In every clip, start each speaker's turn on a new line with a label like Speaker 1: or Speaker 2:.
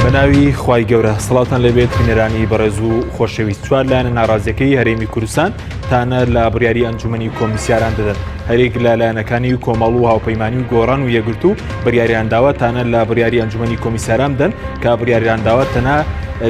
Speaker 1: بەناوی خوای گەورە سەڵاتان لەبێت بینەرانی بەڕێز و خۆشەویست. چوار لایەنە ناڕازیەکەی هەرێمی کوردستان تانە لە بڕیاری ئەنجومەنی کۆمیسیاران دەدەن. هەرێک لە لایەنەکانی و کۆمەڵ و هاوپەیمانی و گۆڕان و یەکگرت و بڕیاریانداوە تانە لە بڕیاری ئەنجومەنی کۆمیسیاران بدەن کە بڕیاریانداوە تەنها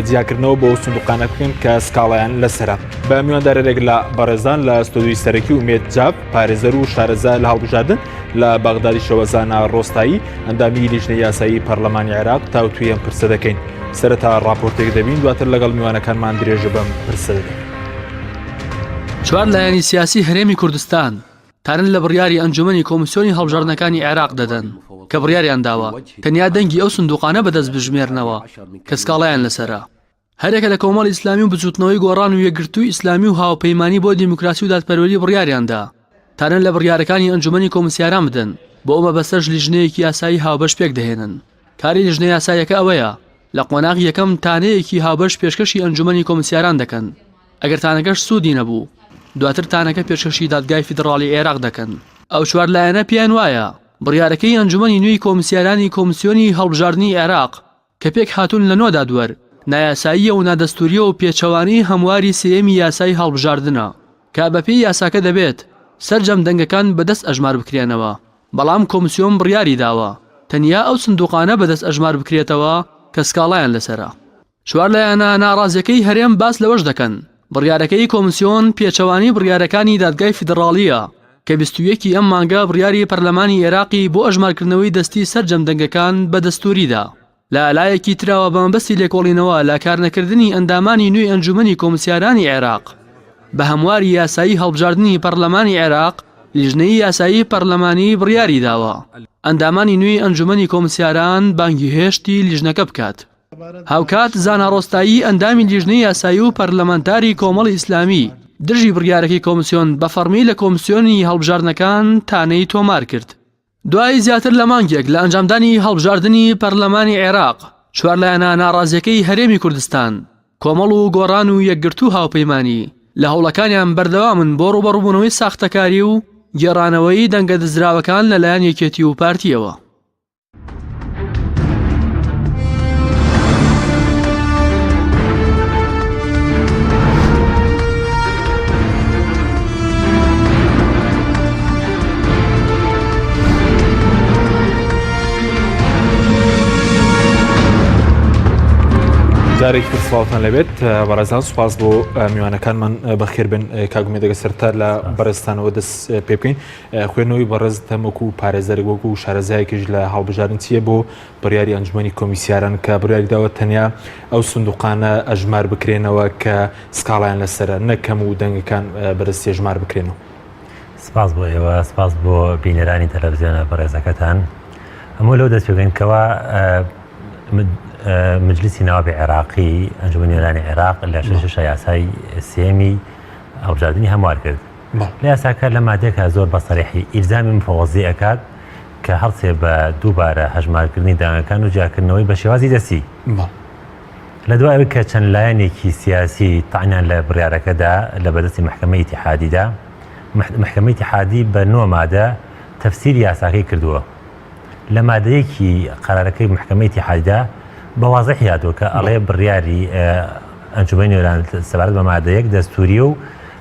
Speaker 1: جیاکردنەوە بۆ سندوقانە بکەن کە سکاڵایان لەسرە. بە میواندارێک لە بەڕێزان لە ستۆدیۆی سەرەکی ومێد جاب پارێزەر و شارەزا لە هەڵبژاردن لە بەغدادی شەوەزانە ڕۆستایی ئەندامی لیژنەی یاسایی پەرلەمانی عێراق تاوتوی ئەم پرسە دەکەین. سەرەتا ڕاپۆرتێک دەبین دواتر لەگەڵ میوانەکانمان درێژە بەم پرسە دەکەین.
Speaker 2: چوار لایەنی سیاسی هەرێمی کوردستان تانن لە بڕیاری ئەنجومەنی کۆمیسیۆنی هەڵبژاردنەکانی عێراق دەدەن کە بڕیاریان داوە تەنیا دەنگی ئەو سندوقانە بەدەست بژمێرنەوە کە سکاڵایان لەسەرە. هەرێکە لە کۆمەڵی ئیسلامی و بجووتنەوەی گۆڕان و یەکگرتووی ئیسلامی و هاوپەیمانی بۆ دیموکراسی و دادپەروەری بڕیاریاندا تانن لە بڕیارەکانی ئەنجومەنی کۆمیسیاران بدەن بۆ ئەمە بەسەر لیژنەیەکی یاسایی هاوبەش پێک دەهێنن. کاری لیژنە یاساییەکە ئەوەیە لە قۆناغی یەکەم تانەیەکی هاوبەش پێشکەشی ئەنجومەنی کۆمیسیاران دەکەن. ئەگەر تانەکەش سوودی نەبوو دواتر تانەکە پێشکەشی دادگای فیدراڵی عێراق دەکەن. ئەو چوار لایەنە پیان وایە بڕیارەکەی ئەنجومەنی نوێی کۆمیسیارانی کۆمیسیۆنی هەڵبژاردننی عێراق کە پێک هاتوون لە نۆدا دووەر نایاساییە و نادەستوریە و پێچەوانی هەمواری سێمی یاسای هەڵبژاردنە کە بەپێی یاساکە دەبێت سەرجەم دەنگەکان بەدەست ئەژمار بکرێنەوە. بەڵام کۆمیسیۆن بڕیاری داوە تەنیا ئەو سندوقانە بەدەست ئەژمار بکرێتەوە کە سکاڵایان لەسرە. چوار لایەنە ناڕازیەکەی هەرێم باس لەوەش دەکەن بڕیارەکەی کۆمیسیۆن پێچەوانی بڕیارەکانی دادگای فیدراڵیە کە 21 ئەم مانگە بڕیاری پەرلەمانی عێراقی بۆ ئەژمارکردنەوەی دەستی سەرجەم دەنگەکان بە دەستوریدا. لە لایەکی تراوە بەمەبەستی لێکۆڵینەوە لە کارنەکردنی ئەندامانی نوێی ئەنجومەنی کۆمیسیارانی عێراق بە هەمواری یاسایی هەڵبژاردننی پەرلەمانی عێراق لیژنەی یاسایی پەرلەمانی بڕیاری داوە ئەندامانی نوێی ئەنجومەنی کۆمیسیاران بانگی هێشتی لیژنەکە بکات. هاوکات زانا ڕۆستایی ئەندامی لیژنەی یاسایی و پەرلەمانتاری کۆمەڵی ئیسلامی دژی بڕیارەکەی کۆمیسیۆن بە فەرمی لە کۆمیسیۆنی هەڵبژاردنەکان تانەی تۆمار کرد. دوای زیاتر لە مانگێک لە ئەنجامدانی هەڵبژاردننی پەرلەمانی عێراق چوار لایەنە ناڕازیەکەی هەرێمی کوردستان کۆمەڵ و گۆڕان و یەکگرت و هاوپەیمانی لە هەوڵەکانیان بەردەوامن بۆ ڕوبەڕووبوونەوەی ساختەکاری و گێڕانەوەی دەنگە دزراوەکان لەلایەن یەکێتی و پارتیەوە.
Speaker 1: جارێک سوپاسان لەبێت بەڕێزان سوپاس بۆ میوانەکانمان بەخێر بن کاگومێ دەگە سەرتا لە بەڕێستانەوە دەست پێ بکەین. خوێنەوەی بەڕێز تەمەکو و پارێزەرێک وەکو و شارەزایەکیش لە هەڵبژاردن چییە بۆ بڕیاری ئەنجومەنی کۆمیسیاران کە بڕیاریداوە تەنیا ئەو سندوقانە ئەژمار بکرێنەوە کە سکاڵیان لەسرە نەکەم و دەنگەکان بەرزی ئەژمار بکرێنەوە.
Speaker 3: سپاس بۆ ئێوە، سپاس بۆ بینەرانی تەلەڤیزیۆنە بەڕێزەکەتان. هەموو لەو دەست پێگەینکەوە مجلسی ناوابی عێراقی ئەنجومەنی نوێرانی عێراق لە شەشە یاسای سێمی هەڵبژاردننی هەموار کرد. لە یاساکە لە مادەیەکە زۆر بەسەریحی ئیلزامی مفەوەزی ئەکات کە هەڵسێ بە دووبارە هەژمارکردنی دانگەکان و جیاکردنەوەی بە شێوازی دەستی. لە دوای کە چەند لایەنێکی سیاسی تاعنیان لە بڕیارەکەدا لە بەدەستی محکەمەی ئیتیحادیدا، محکەمەی ئیتیحادی بە 9 مادە تەفسیری یاساکەی کردووە. لە مادەیەکی قەرارەکەی محکەمەی ئیتیحادیدا بەوازح یادوە کە ئەڵێ بڕیاری ئەنجومەنی نوێران سەبارەت بە مادەیەک دەستوری و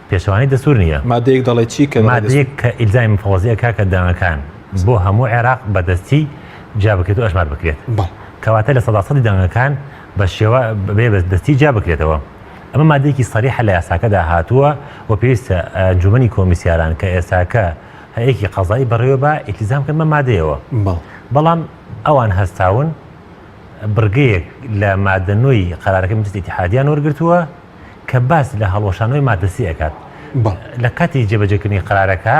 Speaker 3: پێشەوانی دەستور نییە.
Speaker 1: مادەیەک دەڵێ چی کە
Speaker 3: مادەیەک کە ئیلزامی مفەوەزی ئەکا کە دانگەکان بۆ هەموو عێراق بەدەستی جا بکرێت و ئەژمار بکرێت. کەواتە لە 100% دانگەکان بە شێوە بێ بەدەستی جا بکرێتەوە. ئەمە مادەیەکی سەریحە لە یاساکەدا هاتووە و پێویستە ئەنجومەنی کۆمیسیاران کە ئێساکە هەیەکی قەزایی بەڕێوە بە ئیلتیزام کردمە مادەیەوە. بەڵام ئەوان هەستاون بڕگەیەک لە مادەنووی قەرارەکەی مجلسی ئیتیحادیان وەرگرتووە کە باس لە هەڵوەشانەوەی مادەسی ئەکات. لە کاتی جێبەجێکردنی قەرارەکە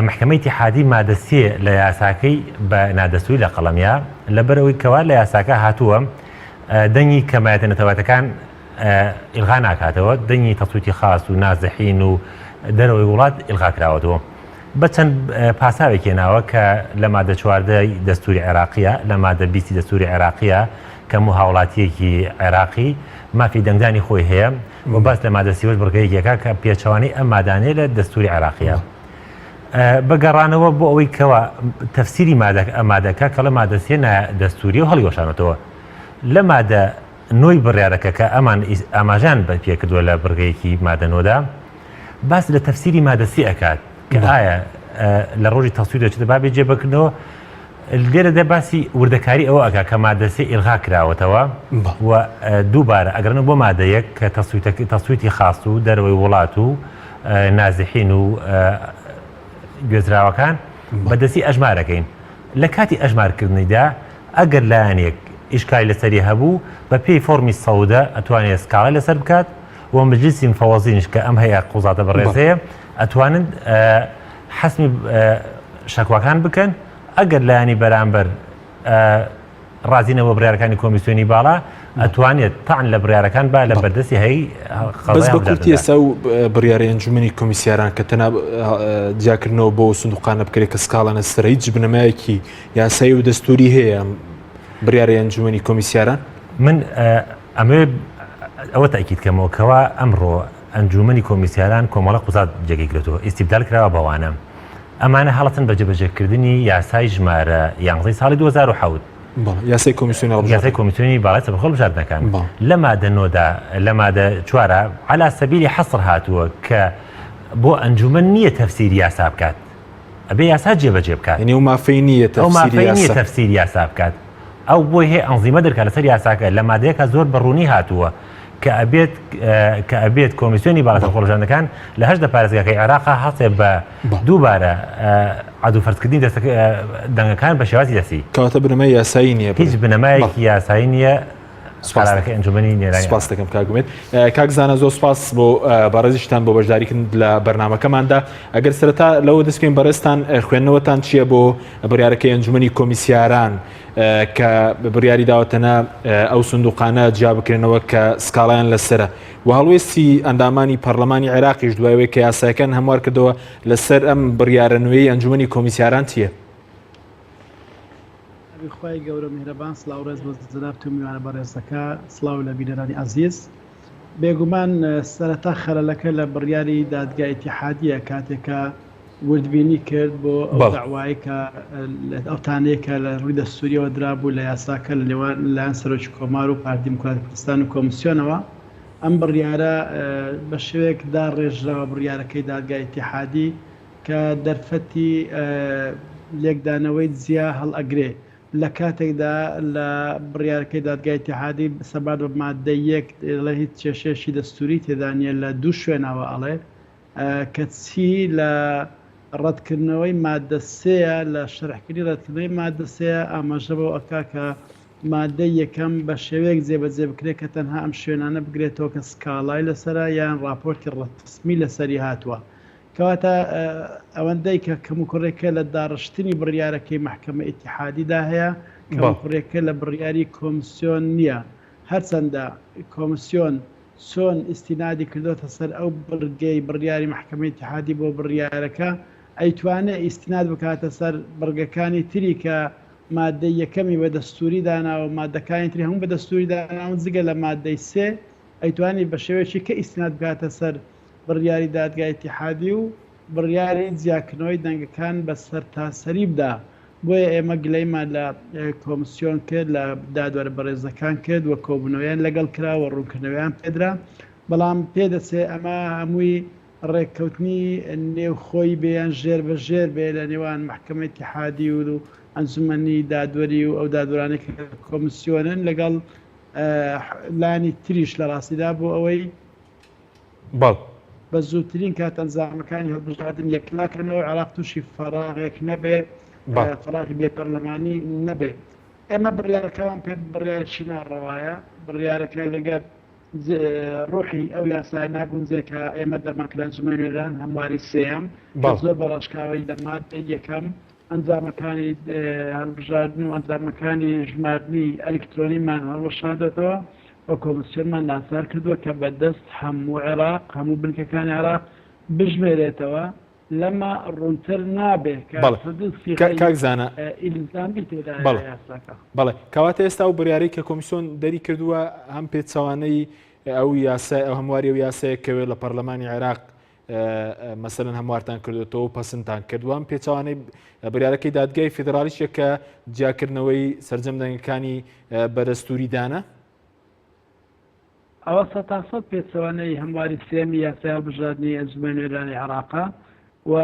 Speaker 3: محکەمەی ئیتیحادی مادەسیە لە یاساکەی بە نادەستوری لە قەڵەمیا لەبەرەوەی کەوا لە یاساکە هاتووە دەنگی کەمایەتە نەتەوەتەکان ئیلغا ناکاتەوە، دەنگی تەسووتی خاص و نازەحین و دەرەوەی وڵات ئیلغا کراوەتەوە. بە چەند پاساوێک هێناوە کە لە مادە 14 دەستوری عێراقیە، لە مادە 20 دەستوری عێراقیە کە هاوڵاتیەکی عێراقی مافی دەنگدانی خۆی هەیە و باس لە مادە 30 بڕگەیەکێکە کە پێچەوانی ئەم مادانەیە لە دەستوری عێراقیە. بەگەڕانەوە بۆ ئەوەی کەوە تەفسیری مادەکە کە لە مادەسیە دەستوری و هەڵیۆشانێتەوە لەمادە نۆی بڕیارەکە کە ئەمان ئاماژان بە پێکردووە لە بڕگەیەکی مادەنۆدا باس لە تەفسیری مادەسی ئەکات کە ئایا لە ڕۆژی تەسوید دەچێتە بابێ جێبەکردنەوە لێرە دە باسی وردەکاری ئەوە ئەکا کە مادەسی ئیلغا کراوەتەوە و دووبارە ئەگەرنە بۆ مادەیەک کە تەسویتی خاست و دەرەوەی وڵات و نازحین و گوێزراوەکان بەدەستی ئەژمارەکەین لە کاتی ئەژمارکردنیدا ئەگەر لایەنێک ئیشکای لەسەری هەبوو بە پێی فۆرمی سەودە ئەتوانێت سکاڵی لەسەر بکات و مجلیسی مفەوەزینش کە ئەم هەیە قوزاتە بەڕێزەیە ئەتوانن حەسمی شەکواکان بکەن ئەگەر لایانی بەرامبەر ڕازینەوە بڕیارەکانی کۆمیسیۆنی باڵا ئەتوانێت تاعن لە بڕیارەکان با لە بەردەستی هەی
Speaker 1: بەس بە کورتی ئێستا و بڕیاری ئەنجومەنی کۆمیسیاران کە تەنها دیاکردنەوە بۆ سندوقانە بکرێت کە سکاڵانە سەرە هیچ بنەمایەکی یاسایی و دەستوری هەیە بڕیاری ئەنجومەنی کۆمیسیاران
Speaker 3: من ئەمێ ئەوە تاکیدکەمەوە کەوا ئەمڕۆ ئەنجومەنی کۆمیسیاران کۆمەڵە قوزات جێگەیگرێتەوە ئیستیبدال کراوە بەوانە ئەمانە هەڵەتن بە جێبەجێکردنی یاسای ژمارە 11 ساڵی 2010
Speaker 1: یاسای
Speaker 3: کۆمیسیۆنی باڵای سەربەخۆ بژاردنەکان لە مادە نۆدا لە مادە چوارە عەلا سەبیلی حەسر هاتووە کە بۆ ئەنجومەن نییە تەفسیری یاسا بکات ئەبێ یاسا جێبەجێ بکات
Speaker 1: یعنی ئەو مافەی نییە
Speaker 3: تەفسیری یاسا بکات ئەو بۆی هەیە ئەنزیمە دەرکات لەسەر یاساکە لە مادەیەکە زۆر بەڕوونی هاتووە کە ئەبێت کۆمیسیۆنی باڵای سەربەخۆ بژاردنەکان لە هەشدە پارێزگاکەی عێراقا هەڵسێ بە دووبارە عەدو فەرزکردنی دەنگەکان بە شێوازی دەستی
Speaker 1: کەواتە بنەمای یاسایی نییە
Speaker 3: هیچ بنەمایەکی یاسایی نییە قەرارەکەی ئەنجومەنی نێرانی
Speaker 1: سپاس دەکەم کاگومێت کاک زانە زۆر سپاس بۆ بەڕێزیشتان بۆ بەشداریکردن لە بەرنامەکەماندا ئەگەر سەرەتا لەوە دەستکەین بەڕێستان خوێندنەوەتان چییە بۆ بڕیارەکەی ئەنجومەنی کۆمیسیاران کە بڕیاری داوەتەنە ئەو سندوقانە جیا بکرێنەوە کە سکاڵیان لەسرە و هەڵوێستی ئەندامانی پەرلەمانی عێراقیش دوایەوەی کە یاسایەکان هەموار کردەوە لەسەر ئەم بڕیارە نوێی ئەنجومەنی کۆمیسیاران چییە؟
Speaker 4: خی گەورە میهرەبان سڵاو ڕێز بۆ جەناب و میوانە بەڕێزەکە سڵاو لە بینەرانی عەزیز بێگومان سەرەتا خەلەلەکە لە بڕیاری دادگای ئیتیحادیە کاتێکە وردبینی کرد بۆ ئەو داوای کە ئەوتانەیە کە لە ڕووی دەستوریەوە درابوو لە یاساکە لە لێوان لایەن سەرۆکی کۆمار و پارتی دیموکراتی کوردستان و کۆمیسیۆنەوە ئەم بڕیارە بە شێوەیەکدا ڕێژراوە بڕیارەکەی دادگای ئیتیحادی کە دەرفەتی لێکدانەوەی جیا هەڵ ئەگرێ لە کاتێکدا لە بڕیارەکەی دادگای ئیتیحادی سەبات بە مادە یەک لە هیچ کێشێشی دەستوری تێدانە لە دوو شوێنەوە ئەڵێ کە چی لە ڕەتکردنەوەی مادە سەیە لە شەرحکردنی ڕەتکردنەوەی مادە سەیە ئاماژە بۆ ئەکا کە مادە یەکەم بە شێوەیەک جێبەجێ بکرێت کە تەنها ئەم شوێنانە بگرێتەوە کە سکاڵای لەسەرە یان راپۆرتی ڕەتسمی لەسەری هاتووە کەواتە ئەوەندەی کە کەموکڕێکە لە داڕشتنی بڕیارەکەی محکەمە ئیتیحادیدا هەیە کەموکڕێکە لە بڕیاری کۆمیسیۆن نییە هەرچەندە کۆمیسیۆن چۆن ئیستینادی کردوتە سەر ئەو بڕگەی بڕیاری محکەمە ئیتیحادی بۆ بڕیارەکە ئەیتوانێت ئیستیناد بکاتە سەر بڕگەکانی تری کە مادەی یەکەمی بە دەستوری داناوە مادەکانی تری هەموو بە دەستوری داناون جگە لە مادەی سێ ئەیتوانی بە شێوەیەکی کە ئیستیناد بکاتە سەر بڕیاری دادگای ئیتیحادی و بڕیاری جیاکردنەوەی دەنگەکان بە سەرتاسەری بدا بۆیە ئێمە گلەیمان لە کۆمیسیۆن کرد لە دادوەرە بەڕێزەکان کرد و کۆبوونەوەیان لەگەڵ کراوە ڕوونکردنەوەیان پێدرا بەڵام پێدەچێ ئەمە هەمووی ڕێککەوتنی نێوخۆی بێیان ژێر بە ژێر بێ لە نێوان محکەمە ئیتیحادی و ئەنجومەنی دادوەری و ئەو دادوەرانەی کە کۆمیسیۆنن لەگەڵ لانی تریش لە ڕاستیدا بۆ ئەوەی بە زووترین کات ئەنجامەکانی هەڵبژاردن یەکلاکەنەوە عێراق تووشی فەراغێک نەبێت فەراغی بێپەرلەمانی نەبێت ئێمە بڕیارەکەوان پێ بڕیارێکی ناڕەوایە بڕیارەکە لەگەر ڕۆحی ئەو یاسای ناگونجێکە ئێمە دەرمانکرا ئەنجومەنیێران هەمواری سێم زۆر بەڕاشکاوی لە مادەی یەکەم ئەنجامەکانی هەڵبژاردن و ئەنجامەکانی ژمارنی ئەلکترۆنیمان هەڵوەشاندێتەوە بە کۆمیسیۆنمان ناسار کردووە کە بەدەست هەموو عێراق هەموو بنکەکانی عێراق بژمێرێتەوە لەمە ڕوونتر نابێ
Speaker 1: کاکزانە
Speaker 4: ئیلزامی تێدا یاساکە
Speaker 1: بەڵێ کەواتە ئێستا و بڕیارەی کە کۆمیسیۆن دەری کردووە هەم پێچەوانەی ئەو یاسای ئەو هەمواری و یاسایەکەوێت لە پەرلەمانی عێراق مەسەرەن هەموارتان کردوێتەوە و پەسەندتان کردووان پێچوانەی بڕیارەکەی دادگای فیدرالیشە کە جیاکردنەوەی سەرجەمدەنگەکانی بەدەستوری دانا
Speaker 4: ئەوە 100% پێچەوانەی هەمواری سێمی یاسای هەڵبژاردننی ئەنجومەنی نوێرانی عێراقا و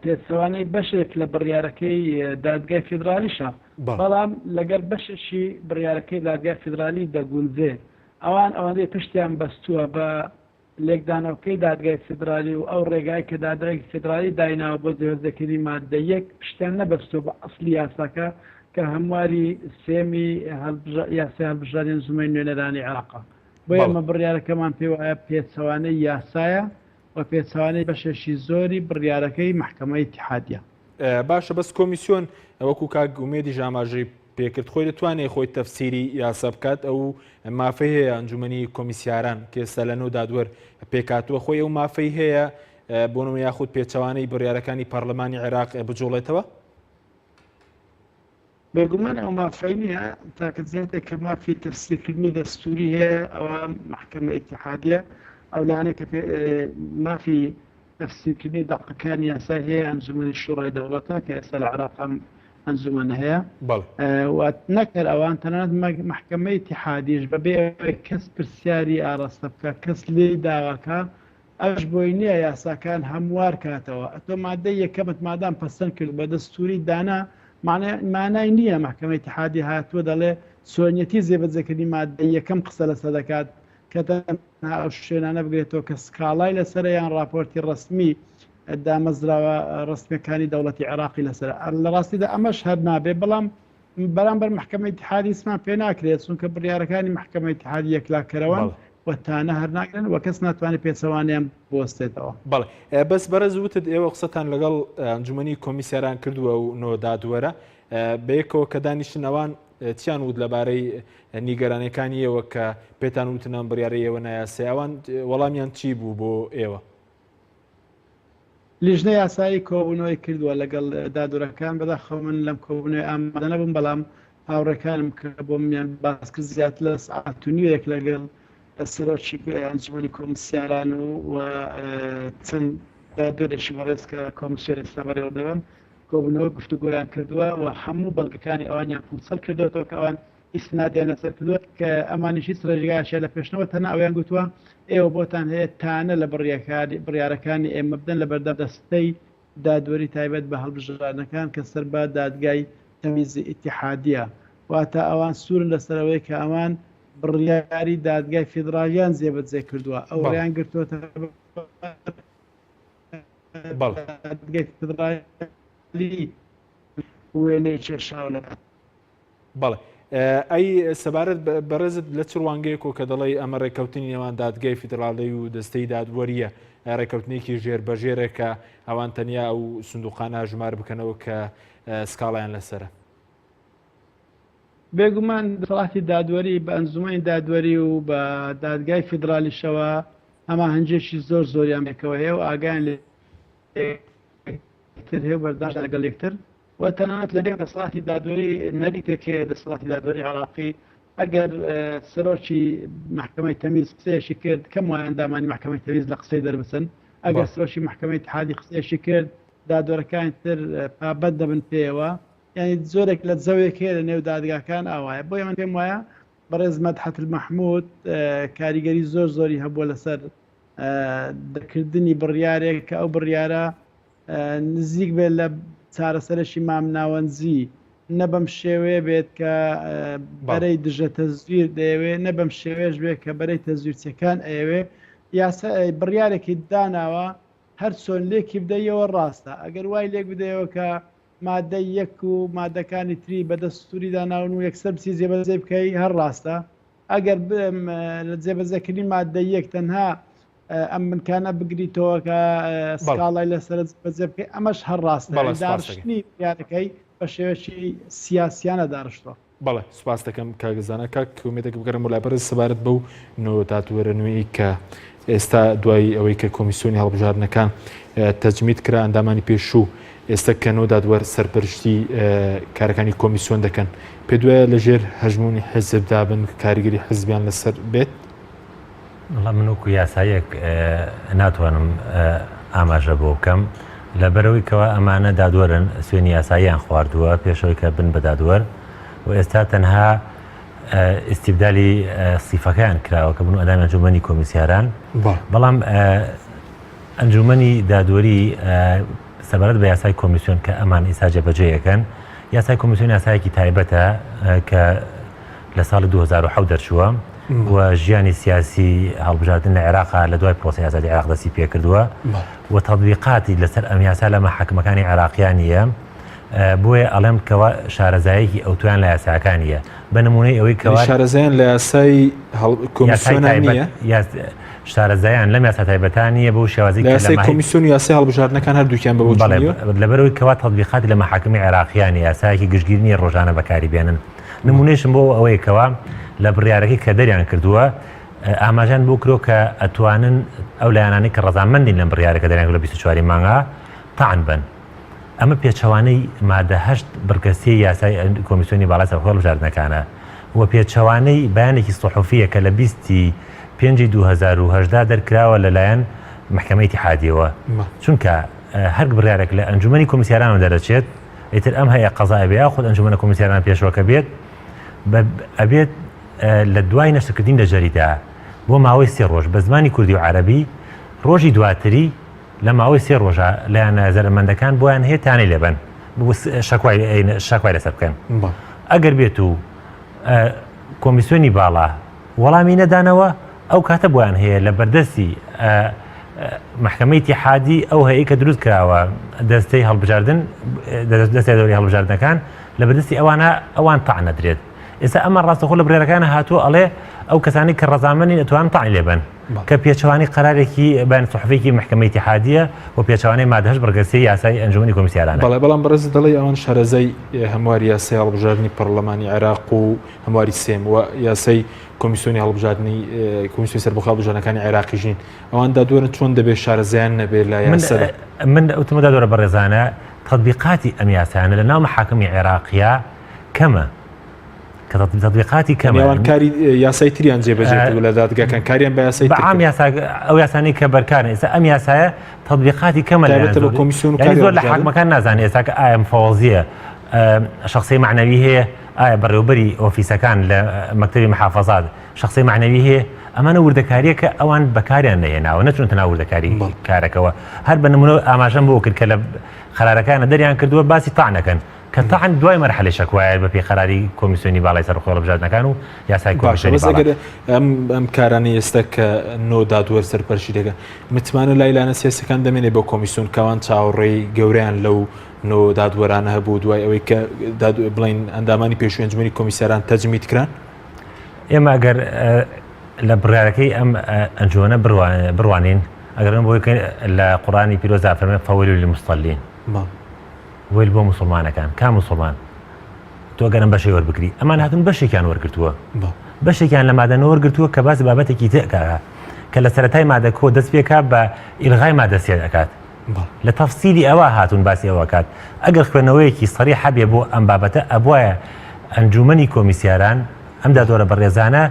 Speaker 4: پێچەوانەی بەشێک لە بڕیارەکەی دادگای فیدرالیشە بەڵام لەگەر بەشێکی بڕیارەکەی دادگای فیدرالی دەگونجێ ئەوانەی پشتیان بەستووە بە لێکدانەوەکەی دادگای فیدرالی و ئەو ڕێگای کە دادگای فیدرالی دایناوە بۆ جێبەجێکردنی مادە 1 پشتیان نەبەستووە بە ئەسلی یاساکە کە هەمواری سێمی یاسای هەڵبژاردننی ئەنجومەنی نوێنەرانی عێراقا بۆ ئێمە بڕیارەکەمان پێ وایە پێچەوانەی یاسایە و پێچەوانەی بەشێکی زۆری بڕیارەکەی محکەمەی ئیتیحادیە
Speaker 1: باشە بەس کۆمیسیۆن وەکو کاک گومێدی ژاماژەی پێکرد خۆی دەتوانێت خۆی تەفسیری یاسا بکات ئەو مافەی هەیە ئەنجومەنی کۆمیسیاران کە ئێستا لە نەو دادوەر پێکاتوە خۆی ئەو مافەی هەیە بۆنەوە یاخود پێچەوانەی بڕیارەکانی پەرلەمانی عێراق بجۆڵێتەوە
Speaker 4: بێگومان ئەو مافەی نییە تاکە زیاتێک کە مافی تەفسیرکردنی دەستوری هەیە ئەوە محکەمە ئیتیحادیە ئەو لایەنە کە مافی تەفسیرکردنی دەقەکانی یاسای هەیە ئەنجومەنی شوڕای دەوڵەتە کە ئێستا لە عێراق ئەنجومەن هەیە نەکرد ئەوان تەنانەت محکەمەی ئیتیحادیش بەبێ کەس پرسیاری ئاڕاستە بکە کەس لێ داواکە ئەوش بۆی نییە یاساکان هەموار کاتەوە ئەتۆ مادەی یەکەمت مادام پەسەند کرد بە دەستوری دانا مانای نییە محکەمەی ئیتیحادی هاتووە دەڵێ سۆنیەتی جێبەجێکردنی مادە یەکەم قسە لەسەر دەکات کە ئەو شوێنانە بگرێتەوە کە سکاڵای لەسەر یان راپۆرتی ڕسمی دامەزراوە ڕستمیەکانی دەوڵەتی عێراقی لەسەر لە ڕاستیدا ئەمەش هەر نابێ بەڵام بەرامبەر محکەمەی ئیتیحادی اسمان پێ ناکرێت چونکە بڕیارەکانی محکەمەی ئیتیحادی یەکلاکەرەوەن وەتانە هەر ناکرێن و کەس ناتوانێت پێچەوانیان بوەستێتەوە
Speaker 1: بەڵێ بەس بەرەز وتت ئێوە قسەتان لەگەڵ ئەنجومەنی کۆمیسیاران کردووە و نۆ دادوەرە بەیەکەوە کە دانیشتنەوان چیان وت لەبارەی نیگەرانەکانی ئێوە کە پێتان وتنەوە بڕیارەی ئێوە نایاسێ ئەوان وەڵامیان چی بوو بۆ ئێوە
Speaker 4: لیژنە یاسایی کۆبوونەوەی کردووە لەگەڵ دادوەرەکان بەداخەوە من لەم کۆبوونەوەی ئامادە نەبووم بەڵام هاوڕێکانم کە بۆ میان باس کرد زیاتر لە سەعات و نیوەیەک لەگەڵ سەرۆکی ئەنجومەنی کۆمیسیاران و چەند دادوەرێکی بەڕێز کە کۆمیسیۆن ئێستا بەڕێوەدەوەن کۆبوونەوە گفتوگۆیان کردووە و هەموو بەڵگەکانی ئەوانیان پونسەڵ کردوێتەوە کە ئەوان ئیسنادیان لەسەر کردووە کە ئەمانیش هیچ ڕێژگایشیان لە پێشنەوە تەنها ئەویان گوتووە ئێوە بۆتان هەیە تانە لە بڕیارەکانی ئێمە بدەن لە بەردەم دەستەی دادوەری تایبەت بە هەڵبژاردنەکان کە سەر بە دادگای تەمیزی ئیتیحادیە واتە ئەوان سوورن لەسەرەوەی کە ئەوان بڕیاری دادگای فیدرالیان جێبەجێ کردووە ئەو ڕیان گرتووەتە دادگای فیدرالی وێنەی کێشاو لە
Speaker 1: بەڵێ ئەی سەبارەت بەڕێزت لە چ ڕوانگەیەکۆ کە دەڵێ ئەمە ڕێکەوتنی نێوان دادگای فیدرالی و دەستەی دادوەریە ڕێکەوتنێکی ژێربەژێرە کە ئەوان تەنیا ئەو سندوقانە ژمار بکەنەوە کە سکاڵیان لەسرە
Speaker 4: بێگومان دەسەڵاتی دادوەری بە ئەنجومەنی دادوەری و بە دادگای فیدرالیشەوە ئەمە هەنجێکی زۆر زۆریان بێکەوە هەیە و ئاگایان لێتر هەیە بەرداشت لەگەڵ یەکتر و تەنانەت لەبێ دەسەڵاتی دادوەری نەریتێکێ دەسەڵاتی دادوەری عێراقی ئەگەر سەرۆکی محکەمەی تەمیز قسەیەشی کرد کەم وایە ئەندامانی محکەمەی تەمیز لە قسەی دەربچن ئەگەر سەرۆکی محکەمەی ئیتیحادی قسەیەشی کرد دادوەرەکانی تر پابەت دەبن پێیەوە یعنی زۆرێک لە جەوێک هەیە لە نێو دادگاکان ئاوایە بۆ ئێمە پێم وایە بەڕێز مەدحەت المەحموود کاریگەری زۆر زۆری هەبووە لەسەر دەکردنی بڕیارێک کە ئەو بڕیارە نزیک بێت لە چارەسەرشی مامناوەنجی نە بەم شێوەیە بێت کە بەرەی دژە تەزویر دەیەوێ نە بەم شێوێش بێت کە بەرەی تەزویرچەکان ئەیەوێ یاسا بڕیارێکی داناوە هەر چۆن لێکی بدەیەوە ڕاستە ئەگەر وای لێک بدەیەوە کە مادە یەک و مادەکانی تری بە دەستوری داناون و یەکسەر بچی جێبەجێ بکەی هەر ڕاستە ئەگەر لە جێبەجێکردنی مادە یەک تەنها ئەم منکانە بگریتەوە کە سکاڵای لەسەر بەجێ بکەی ئەمەش هەر ڕاستە داشتنی یادەکەی بە شێوەشی سیاسیانە داڕشتەوە
Speaker 1: بەڵێ سوپاس دەکەم کاگەزانە کاک کۆمێتێک بگەڕم وەلابەرز سەبارەت بەو نۆ دادوەرە نوێی کە ئێستا دوای ئەوەی کە کۆمیسیۆنی هەڵبژاردنەکان تەجمید کرا ئەندامانی پێشوو ئێستا کە نۆ دادوەر سەرپەرشتی کارەکانی کۆمیسیۆن دەکەن پێ دوایە لەژێر هەژمونی حزبدا بن کاریگەری حزبیان لەسەر بێت
Speaker 3: وەڵام من وەکو یاسایەک ناتوانم ئاماژە بۆ بکەم لە بەرەوەی کەوا ئەمانە دادوەرن سوێنی یاساییان خواردووە پێشەوەی کە بن بە دادوەر و ئێستا تەنها ئیستیبدالی سیفەکەیان کراوە کە بن و ئەدامی ئەنجومەنی کۆمیسیاران بەڵام ئەنجومەنی دادوەری سەبارەت بە یاسای کۆمیسیۆن کە ئەمان ئیسا جێبەجێیەکەن یاسای کۆمیسیۆن یاسایەکی تایبەتە کە لە ساڵی 2007 دەرچووە و ژیانی سیاسی هەڵبژاردن لە عێراقا لە دوای پرۆسی ئازادی عێراق دەستی پێ کردووە و تەطبیقاتی لەسەر ئەم یاسا لە مەحاکمەکانی عێراقیان نیە بۆیە ئەڵێم کەوا شارەزایەکی ئەوتویان لە یاساکانیە بە نمونەی ئەوەی کەوا
Speaker 1: شارەزایان لە یاسای کۆمیسیۆنان نیە
Speaker 3: شارەزایان لەم یاسا تایبەتانیە بۆ شێوازی
Speaker 1: کۆمیسیۆن یاسای هەڵبژاردنەکان هەردووکیان بەوە
Speaker 3: لەبەرەوەی کەوا تەطبیقاتی لە مەحاکمی عێراقیانی یاسایەکی گشتگیرنی ڕۆژانە بەکاری بێنن نمونەیشم بۆ ئەوەیە کەوا لە بڕیارەکەی کە دەریان کردووە ئاماژیان بۆ کرۆ کە ئەتوانن ئەو لایەنانی کە ڕەزامەندین لەم بڕیارەکە دەریان لە 24 مانگا تاعن بن ئەمە پێچەوانەی مادە 8 بڕکەسی یاسای کۆمیسیۆنی باڵای سەرخۆ هەڵبژاردنەکانە و پێچەوانەی بەیانێکی سوحوفیە کە لە 20/5/2018 دەرکراوە لەلایەن محکەمەی ئیتیحادیەوە چونکە هەر بڕیارێک لە ئەنجومەنی کۆمیسیارانەوە دەرەچێت ئیتر ئەم هەیە قەزای بێ خۆت ئەنجومەنە کۆمیسیاران پێشەوەکە بێت ئەبێت لە دوای نەشرکردین لە جەریدا بۆ ماوەی 3 ڕۆژ بە زمانی کوردی و عەرەبی ڕۆژی دواتری لە ماوەی 3 ڕۆژە لایەنە زەرمەندەکان بۆیان هەیە تانەی لێبن شەکوای لەسەر بکەن ئەگەر بێت و کۆمیسیۆنی باڵا وەڵامی نەدانەوە ئەو کاتە بۆیان هەیە لە بەردەستی محکەمەی ئیتیحادی ئەو هەیە کە دروست کراوە دەستەی هەڵبژاردن دەستی دەوری هەڵبژاردنەکان لە بەردەستی ئەوان تاعن نەدرێت ئێستا ئەمە ڕاستەخۆ لە بڕێرەکانە هاتووە ئەڵێ ئەو کەسانی کە ڕەزامەندین ئەتوان تاعن لێبن کە پێچەوانی قەرارێکی بەیان سوحوفێکی محکەمەی ئیتیحادیە و پێچەوانی مادە 8 بڕگەسی یاسای ئەنجومەنی کۆمیسیارانە
Speaker 1: بەڵام بەڕێز دەڵێ ئەوان شارەزای هەمواری یاسای هەڵبژاردننی پەرلەمانی عێراق و هەمواری سێم و یاسای کۆمیسیۆنی هەڵبژاردننی کۆمیسیۆنی سەربەخوا هەڵبژاردنەکانی عێراقیژین ئەوان دادوەرن چۆن دەبێت شارەزایان نەبێت لە یاسا
Speaker 3: من ئەوتمە دادوەرە بەڕێزانە تەطبیقاتی ئەم یاسایانە لە ناو مەحاکمی عێراقیە کەمە کە تەطبیقاتی کەمەوان
Speaker 1: کاری یاسای تریان جێبەجێ لە دادگاکان کاریان بە یاسای
Speaker 3: عام ئەو یاسانی کە بەرکارن ئێستا ئەم یاسایە تەطبیقاتی کەمە
Speaker 1: بە کۆمیسیۆن
Speaker 3: زۆر لە حاکمەکان نازانێت ئێستا کە ئایا مفەوەزیە شخصی معنەوی هەیە ئایا بەڕێوەبەری ئۆفیسەکان لە مەکتەبی محافەزات شخصی معنەوی هەیە ئەمانە وردەکاریە کە ئەوان بەکاریان نەهێناوە نەچونتە ناو وردەکاری کارەکەەوە هەر بە نمونە ئاماژەم بۆ کرد کە لە خەرارەکانە دەریان کردووە باسی تاعنەکەن کە تاعن دوای مەرحلەی شەکوایە بە پێی کۆمیسیۆنی باڵای سەرخۆ هەڵبژاردنەکان و یاسای کۆمیسیۆنی باڵا
Speaker 1: ئەم کارانەی ئێستا کە نۆ دادوەر سەرپەرشی دەکەن متمانە لایلانە سیاسەکان دەمێنێت بۆ کۆمیسیۆن کاوان چاوەڕێی گەوریان لەو نۆ دادوەرانە هەبوو دوای ئەوەی کە بڵین ئەندامانی پێشووی ئەنجومەنی کۆمیسیاران تەجمیت کران
Speaker 3: ئێمە ئەگەر لە بڕیارەکەی ئەم ئەنجومەنە بڕوانین ئەگەر بۆ لە قوڕانی پیرۆزا فەرمێ فەوەیل للمصەلین ویل بۆ مسلمانەکان کا مسلمان تۆ گەرم بەشەی وەربگری ئەمان هاتون بەشێکیان وەرگرتووە بەشێکیان لە مادە وەرگرتووە کە باسی بابەتێکی تێکا کە لە سەرەتای مادە کۆ دەست پێکا بە ئیلغای مادە سێ دەکات لە تەفسیری ئەوە هاتون باسی ئەوە کات ئەگەر خوێنەوەیەکی سەریح هەبێ بۆ ئەم بابەتە ئەبوایە ئەنجومەنی کۆمیسیاران ئەم دادوەرە بەڕێزانە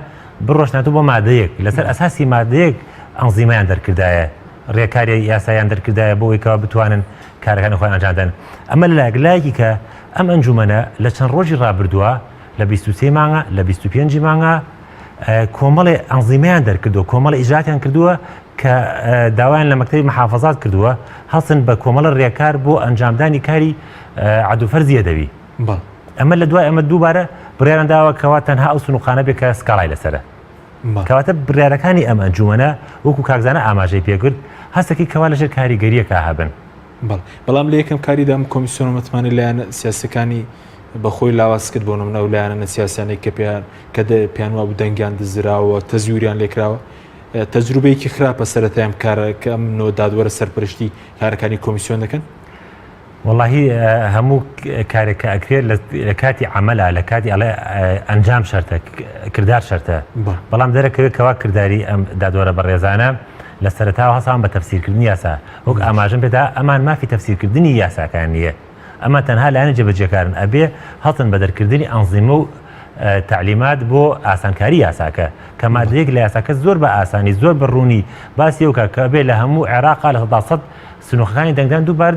Speaker 3: بڕۆشناتوو بۆ مادەیەک لەسەر ئەساسی مادەیەک ئەنزیمەیان دەرکردایە ڕێکاری یاسایان دەرکردایە بۆ ئەوەی بتوانن کارەکانی خۆیان ئەنجامدەن ئەمە لایەکی کە ئەم ئەنجومەنە لە چەند ڕۆژی ڕابردووە لە 23 مانگە لە 25 مانگە کۆمەڵی ئەنزیمەیان دەرکردو کۆمەڵی ئیجراتیان کردووە کە داوایان لە مەکتەبی محافەزات کردووە هەڵسن بە کۆمەڵە ڕێکار بۆ ئەنجامدانی کاری عەدوفەرزیە دەوی ئەمە لە دوای ئەمە دووبارە بڕیاران داوە کەوا تەنها ئەو سنووقانە بێت کە سکاڵای لەسەرە کەواتە بڕیارەکانی ئەم ئەنجومەنە وەکو کاکزانە ئاماژەی پێکرد هەستێکی کەوا لەژێر کاریگەریەکە هابن
Speaker 1: بەڵام لە یەکەم کاریدا کۆمیسیۆن متمانە لایەنە سیاسەکانی بەخۆی لاواز کرد بۆ نمونە و لایەنە سیاسیانێک کە پێیان وا بوو دەنگیان دزراوە تەزویریان لێکراوە تەجروبەیەکی خراپە سەرەتای ئەم کارە کە ئەم نۆ دادوەرە سەرپەرشتی کارەکانی کۆمیسیۆن دەکەن
Speaker 3: واللهی هەموو کارێکە ئەکرێت لە کاتی عملە لە کاتی ئەڵێ ئەنجام شەرتە کردار شەرتە بەڵام دەرەکەوێت کەوا کردداری ئەم دادوەرە بەڕێزانە لە سەرەتاوە هەسان بە تەفسیرکردنی یاسا وەک ئاماژم پێدا ئەمان مافی تەفسیرکردنی یاساکان نییە ئەمە تەنها لایەنە جێبەجێکارن ئەبێ هەڵتن بە دەرکردنی ئەنزیمە و تعلیمات بۆ ئاسانکاری یاساکە کە مادەیەک لە یاساکە زۆر بە ئاسانی زۆر بڕوونی باسی وکە کە بێ لە هەموو عێراقا لە 100 سنووخەکانی دەنگدان دووبار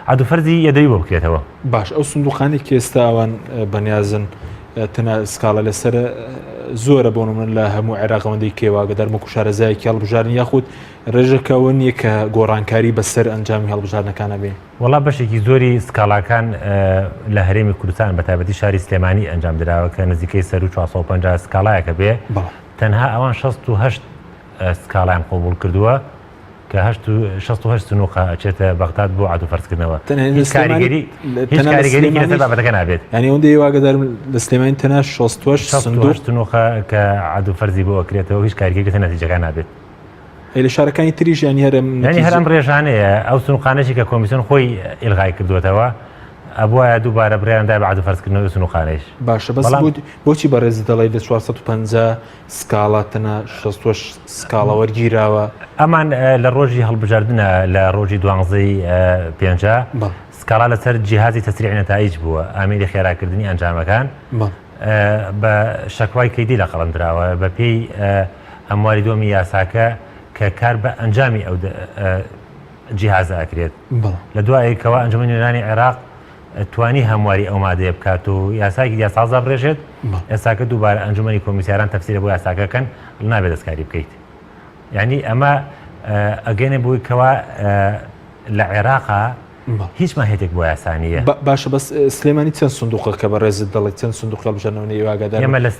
Speaker 3: عادوفەرزی یەدەوی بۆ بکرێتەوە.
Speaker 1: باش ئەو سندوقانی کە ئێستا ئەوان بەنیازن تەنە سکاڵە لەسەر زۆرە بۆ من لە هەموو عێراقەوەندەی کێواگە دەرمەکو شارەزایەکی هەڵبژارن یاخود ڕێژەکەەوە نییە کە گۆڕانکاری بەسەر ئەنجامی هەڵبژارنەکانە بێن.
Speaker 3: وڵا بەشێکی زۆری سکاڵاکان لە هەرێمی کوردستان بە تایبەتی شاری سلێمانی ئەنجام درراوە کە نزیکەی سەر و 450 سکاڵایەکە بێ تەنها ئەوان 68 سکاڵیان قوبوڵ کردووە کە 68 سنووقە ئەچێتە بەغداد بۆ عادوفەرزکردنەوە. هیچ کاریگەری لەسەر بابەتەکە نابێت.
Speaker 1: ینی ئەوەندەی واگەدارم لە سلێمانی تەنها 68
Speaker 3: سنووقە کە عادوفەرزی بۆ ئەکرێتەوە هیچ کاریگەری لەسەر نەتیجەکان نابێت.
Speaker 1: لە شارەکانی تریش ینی
Speaker 3: هەرم ڕێژانەیە ئەو سنووقانەی کە کۆمیسیۆن خۆی ئیلغای کردوێتەوە ئەبووە دووبارە برایاندا بە عادوفەرزکردنەوەی سنووقانەیش.
Speaker 1: باشە بەس بۆچی بەڕێز دەڵی لە 450 سکاڵاتەنە 66 سکاڵە وەرگیراوە؟
Speaker 3: ئەمان لە ڕۆژی هەڵبژاردنە لە ڕۆژی 12 سکاڵا لەسەر جیهازی تەسریع نەتایج بووە ئامێری خێراکردنی ئەنجامەکان بە شەکوای کەیدی لە قەڵەمدراوە بە پێی ئەمواری دۆمی یاساکە کە کار بە ئەنجامی ئەو جیهازە ئەکرێت. لە دوایەکەوە ئەنجومەنی نوێنەرانی عێراق توانی هەمواری ئەو مادەیە بکات و یاساکی یاسازە بڕێژێت ئێستاکە دووبارە ئەنجومەنی کۆمیسیاران تەفسیرە بۆ یاساکەکەن نابێت دەستکاری بکەیت. یعنی ئەمە ئەگەنێ بووی کەوا لە عێراقا هیچ ماهێتێک بۆ یاسانیە.
Speaker 1: باشە بەس سلێمانی چەند سندوقە کە بە ڕێزت دەڵێت چەند سندوق هەڵبژاردنەوەی واگەدار؟
Speaker 3: ئێمە لە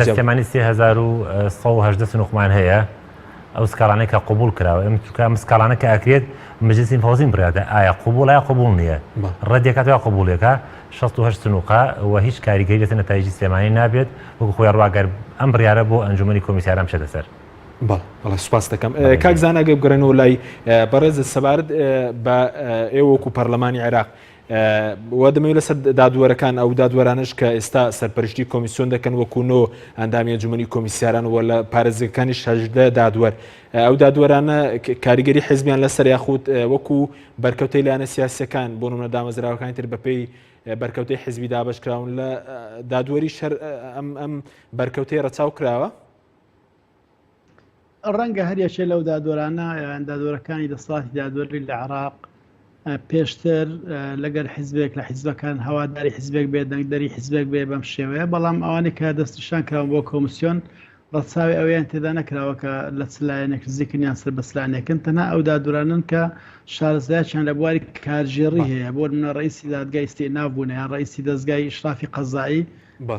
Speaker 3: سلێمانی 3180 سنووقمان هەیە ئەو سکاڵانەی کە قوبوڵ کراوە ئەم سکاڵانە کە ئەکرێت مەجلیسی فەوزین بڕاتە ئایا قوبوڵ یا قوبوڵ نییە ڕەدێکات یا قوبوڵێکە 68 سنووقە و هیچ کاریگەری لەسەر نەتایجی سلێمانی نابێت وەکو خۆی ڕواگەر ئەم بڕیارە بۆ ئەنجومەنی کۆمیسیاران بچێتە سەر.
Speaker 1: بەڵێ سوپاس دەکەم. کاک زاناگە بگەڕێنەوە لای بەڕێز سەبارەت بە ئێوە وەکو پەرلەمانی عێراق وا دەمەوێت لەسەر دادوەرەکان ئەو دادوەرانش کە ئێستا سەرپەرشتی کۆمیسیۆن دەکەن وەکو نۆ ئەندامی ئەنجومەنی کۆمیسیاران وە لە پارێزەکانی 16 دادوەر ئەو دادوەرانە کاریگەری حیزبیان لەسەر یاخود وەکو بەرکەوتەی لایەنە سیاسیەکان بۆ نمونە دامەزراوەکانی تر بەپێی بەرکەوتەی حیزبی دابەشکراون لە دادوەری شەر ئەم بەرکەوتەی ڕەچاو کراوە؟
Speaker 4: ڕەنگە هەریەکێ لەو دادوەرانە دادوەرەکانی دەسەڵاتی دادوەری لە عێراق پێشتر لەگەر حیزبێک لە حیزبەکان هەواداری حیزبێک بێ دەنگدەری حیزبێک بێ بەم شێوەیە بەڵام ئەوانەی کە دەستنیشان کراون بۆ کۆمیسیۆن ڕەچاوی ئەویان تێدا نەکراوە کە لە چلایەنێک زیکنیان سەر بەسلانێکن تەنها ئەو دادوەرانن کە شارەزایەکیان لە بواری کارژێڕی هەیە بۆ منە ڕئیسی دادگای ئیستیناف بوون یان ڕئیسی دەستگای ئیشرافی قەزایی